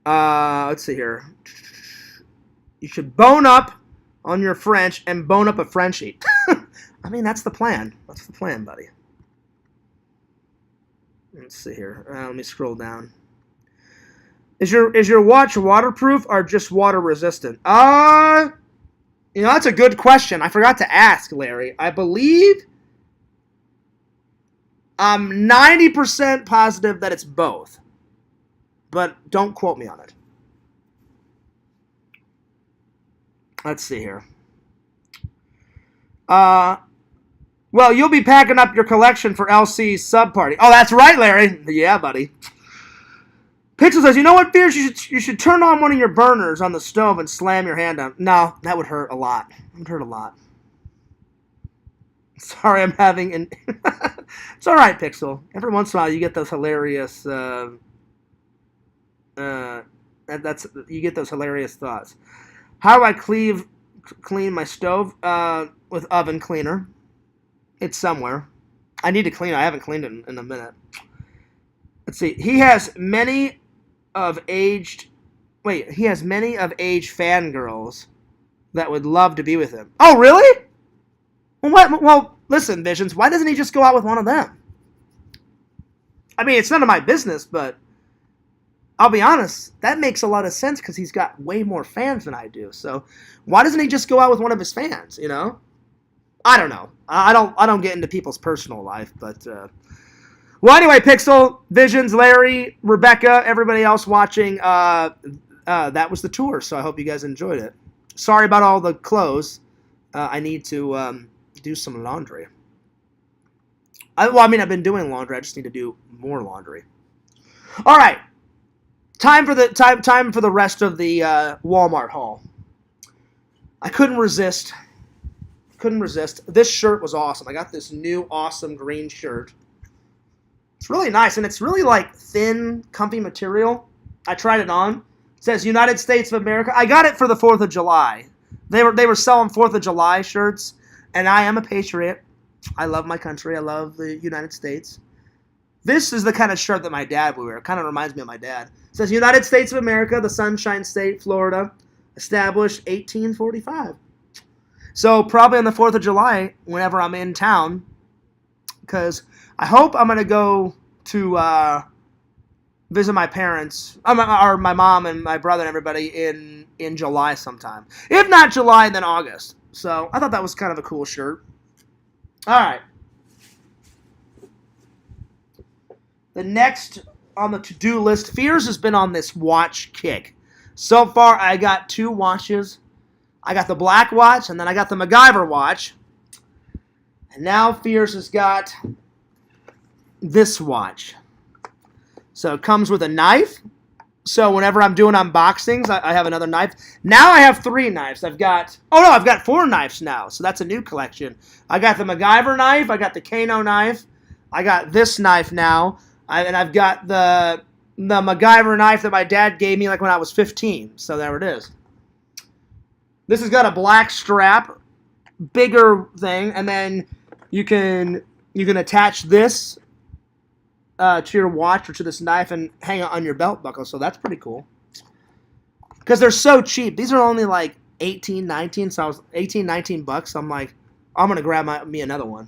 let's see here. You should bone up on your French and bone up a Frenchie. I mean, that's the plan. That's the plan, buddy. Let's see here. Let me scroll down. Is your watch waterproof or just water resistant? That's a good question. I forgot to ask, Larry. I believe I'm 90% positive that it's both. But don't quote me on it. Let's see here. Well, you'll be packing up your collection for LC's sub party. Oh, that's right, Larry. Yeah, buddy. Pixel says, you know what, Fears? You should turn on one of your burners on the stove and slam your hand on. No, that would hurt a lot. It would hurt a lot. Sorry, I'm having an... It's all right, Pixel. Every once in a while, you get those hilarious... you get those hilarious thoughts. How do I clean my stove? With oven cleaner. It's somewhere. I need to clean it. I haven't cleaned it in a minute. Let's see. He has many of aged fangirls that would love to be with him. Oh, really? Well, what? Well, listen, Visions. Why doesn't he just go out with one of them? I mean, it's none of my business, but I'll be honest. That makes a lot of sense because he's got way more fans than I do. So why doesn't he just go out with one of his fans? I don't know. I don't get into people's personal life, but well, anyway, Pixel, Visions, Larry, Rebecca, everybody else watching, that was the tour. So I hope you guys enjoyed it. Sorry about all the clothes. I need to do some laundry. I've been doing laundry. I just need to do more laundry. All right. Time for the rest of the Walmart haul. I couldn't resist. This shirt was awesome. I got this new awesome green shirt. It's really nice, and it's really like thin, comfy material. I tried it on. It says United States of America. I got it for the 4th of July. They were selling 4th of July shirts, and I am a patriot. I love my country. I love the United States. This is the kind of shirt that my dad would wear. It kind of reminds me of my dad. It says United States of America, the Sunshine State, Florida, established 1845. So probably on the 4th of July, whenever I'm in town, because I hope I'm going to go to visit my parents, or my mom and my brother and everybody in July sometime. If not July, then August. So I thought that was kind of a cool shirt. All right. The next on the to-do list, Fears has been on this watch kick. So far, I got 2 watches. I got the black watch, and then I got the MacGyver watch. And now Fears has got this watch. So it comes with a knife. So whenever I'm doing unboxings, I have another knife. Now I have 3 knives. I've got 4 knives now. So that's a new collection. I got the MacGyver knife. I got the Kano knife. I got this knife now. And I've got the MacGyver knife that my dad gave me like when I was 15. So there it is. This has got a black strap, bigger thing, and then you can attach this to your watch or to this knife and hang it on your belt buckle. So that's pretty cool. Because they're so cheap. These are only like 18, 19. So I was 18, 19 bucks. So I'm like, I'm gonna grab me another one.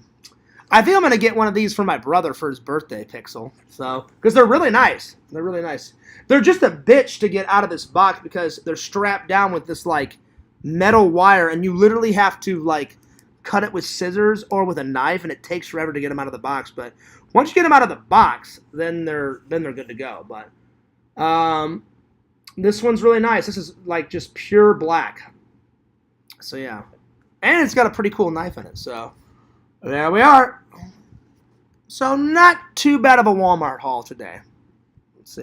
I think I'm going to get one of these for my brother for his birthday, Pixel. So, because they're really nice. They're really nice. They're just a bitch to get out of this box because they're strapped down with this, like, metal wire. And you literally have to, like, cut it with scissors or with a knife. And it takes forever to get them out of the box. But once you get them out of the box, then they're good to go. But this one's really nice. This is, like, just pure black. So, yeah. And it's got a pretty cool knife in it. So, there we are. So not too bad of a Walmart haul today. Let's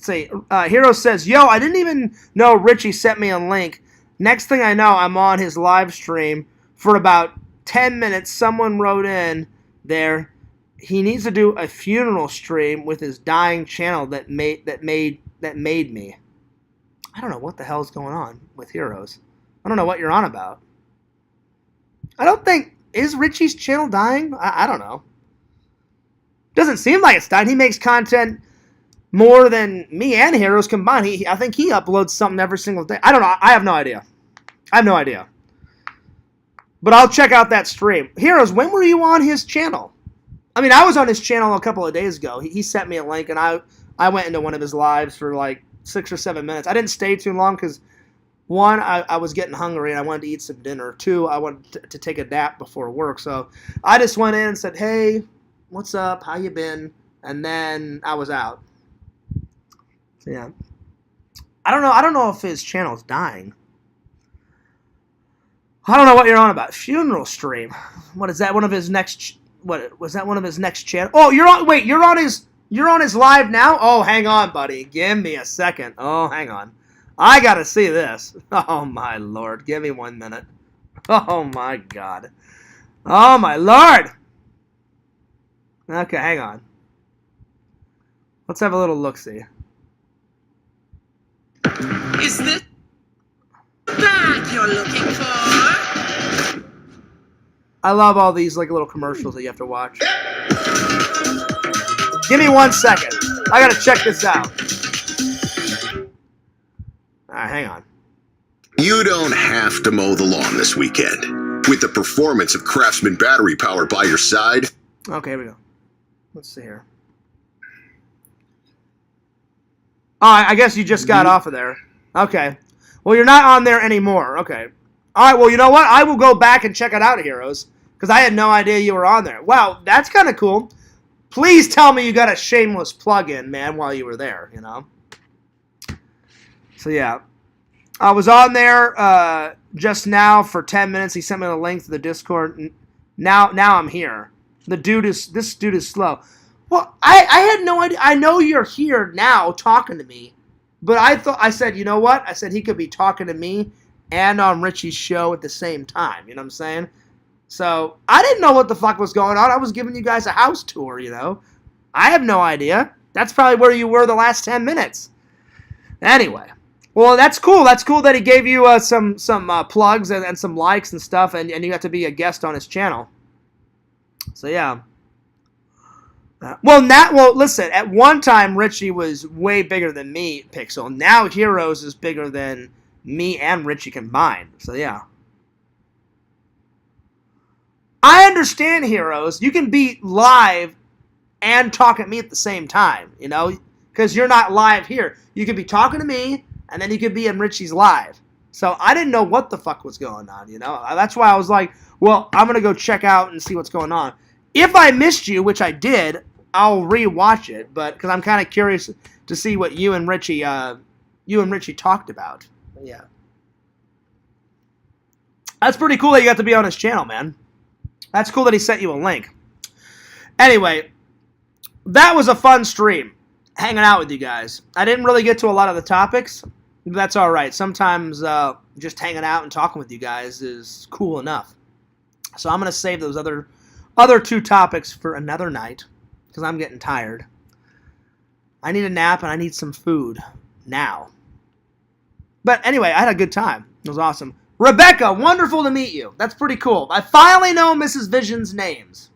see. Hero says, yo, I didn't even know Richie sent me a link. Next thing I know, I'm on his live stream for about 10 minutes. Someone wrote in there, he needs to do a funeral stream with his dying channel that made me. I don't know what the hell's going on with Heroes. I don't know what you're on about. I don't think... Is Richie's channel dying? I don't know. Doesn't seem like it's dying. He makes content more than me and Heroes combined. I think he uploads something every single day. I don't know. I have no idea. But I'll check out that stream. Heroes, when were you on his channel? I mean, I was on his channel a couple of days ago. He sent me a link, and I went into one of his lives for like 6 or 7 minutes. I didn't stay too long because... 1, I was getting hungry and I wanted to eat some dinner. 2, I wanted to take a nap before work. So I just went in and said, hey, what's up? How you been? And then I was out. So yeah. I don't know if his channel's dying. I don't know what you're on about. Funeral stream. What is that? One of his next... What was that? One of his next channel? Oh, you're on his live now? Oh, hang on, buddy. Give me a second. Oh, hang on. I gotta see this. Oh, my Lord. Give me 1 minute. Oh, my God. Oh, my Lord. Okay, hang on. Let's have a little look-see. Is this bag you're looking for? I love all these like little commercials that you have to watch. Give me 1 second. I gotta check this out. Alright, hang on. You don't have to mow the lawn this weekend. With the performance of Craftsman battery power by your side. Okay, here we go. Let's see here. Alright, I guess you just got off of there. Okay. Well, you're not on there anymore. Okay. Alright, well, you know what? I will go back and check it out, Heroes. Because I had no idea you were on there. Wow, that's kind of cool. Please tell me you got a shameless plug-in, man, while you were there, you know? So, yeah. I was on there just now for 10 minutes. He sent me the link to the Discord. Now I'm here. This dude is slow. Well, I had no idea. I know you're here now talking to me, but I said, you know what? I said he could be talking to me and on Richie's show at the same time. You know what I'm saying? So I didn't know what the fuck was going on. I was giving you guys a house tour, you know. I have no idea. That's probably where you were the last 10 minutes. Anyway, well, that's cool. That's cool that he gave you some plugs and some likes and stuff, and you got to be a guest on his channel. So yeah. Well, listen. At one time, Richie was way bigger than me, Pixel. Now Heroes is bigger than me and Richie combined. So yeah. I understand, Heroes. You can be live and talk at me at the same time, you know, because you're not live here. You could be talking to me, and then you could be in Richie's live. So I didn't know what the fuck was going on, you know. That's why I was like, well, I'm going to go check out and see what's going on. If I missed you, which I did, I'll re-watch it, but because I'm kind of curious to see what you and Richie talked about. But yeah. That's pretty cool that you got to be on his channel, man. That's cool that he sent you a link. Anyway, that was a fun stream, hanging out with you guys. I didn't really get to a lot of the topics, but that's all right. Sometimes just hanging out and talking with you guys is cool enough. So I'm going to save those other two topics for another night, because I'm getting tired. I need a nap and I need some food now. But anyway, I had a good time. It was awesome. Rebecca, wonderful to meet you. That's pretty cool. I finally know Mrs. Vision's names.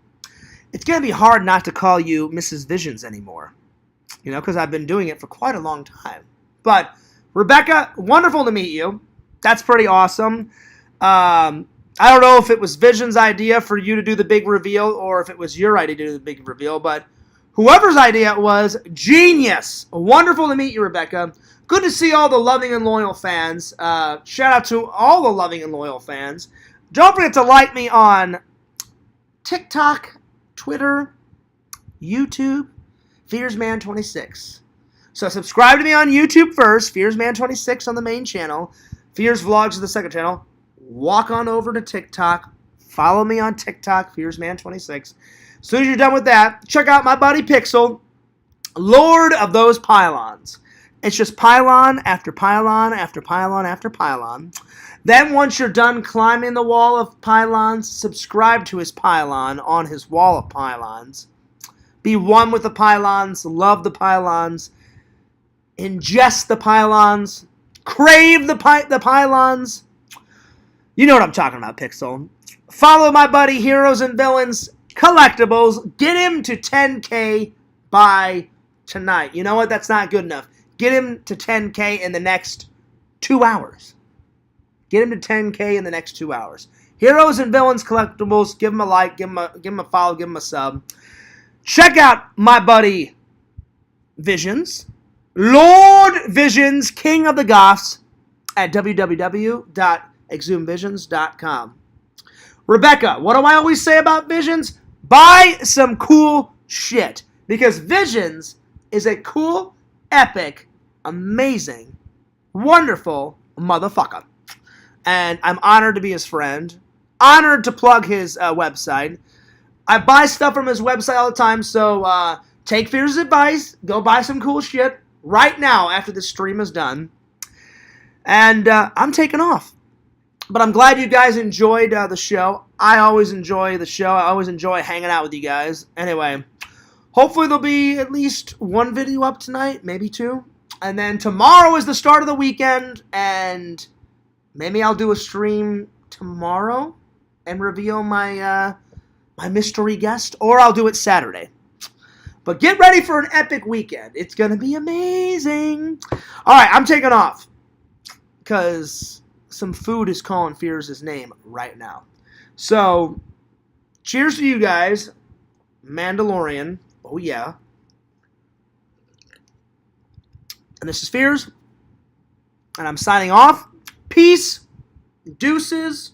It's going to be hard not to call you Mrs. Visions anymore, you know, because I've been doing it for quite a long time. But Rebecca, wonderful to meet you. That's pretty awesome. I don't know if it was Vision's idea for you to do the big reveal or if it was your idea to do the big reveal, but whoever's idea it was, genius. Wonderful to meet you, Rebecca. Good to see all the loving and loyal fans. Shout out to all the loving and loyal fans. Don't forget to like me on TikTok, Twitter, YouTube, FearsMan26. So subscribe to me on YouTube first, FearsMan26 on the main channel, Fears Vlogs is the second channel. Walk on over to TikTok. Follow me on TikTok, FearsMan26. As soon as you're done with that, check out my buddy Pixel, Lord of those pylons. It's just pylon after pylon after pylon after pylon. Then once you're done climbing the wall of pylons, subscribe to his pylon on his wall of pylons. Be one with the pylons, love the pylons, ingest the pylons, crave the pylons. You know what I'm talking about, Pixel. Follow my buddy Heroes and Villains Collectibles. Get him to 10K by tonight. You know what? That's not good enough. Get him to 10K in the next 2 hours. Get him to 10K in the next 2 hours. Heroes and Villains Collectibles. Give him a like. Give him a follow. Give him a sub. Check out my buddy Visions. Lord Visions, King of the Goths at www.exhumvisions.com. Rebecca, what do I always say about Visions? Buy some cool shit. Because Visions is a cool, epic, amazing, wonderful motherfucker. And I'm honored to be his friend. Honored to plug his website. I buy stuff from his website all the time, so take Fear's advice. Go buy some cool shit right now after this stream is done. And I'm taking off. But I'm glad you guys enjoyed the show. I always enjoy the show. I always enjoy hanging out with you guys. Anyway, hopefully there'll be at least one video up tonight, maybe two. And then tomorrow is the start of the weekend, and maybe I'll do a stream tomorrow and reveal my my mystery guest, or I'll do it Saturday. But get ready for an epic weekend. It's going to be amazing. All right, I'm taking off because some food is calling Fears' name right now. So, cheers to you guys. Mandalorian. Oh, yeah. And this is Fears. And I'm signing off. Peace. Deuces.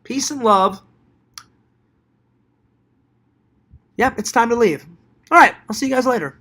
Peace and love. Yep, it's time to leave. All right, I'll see you guys later.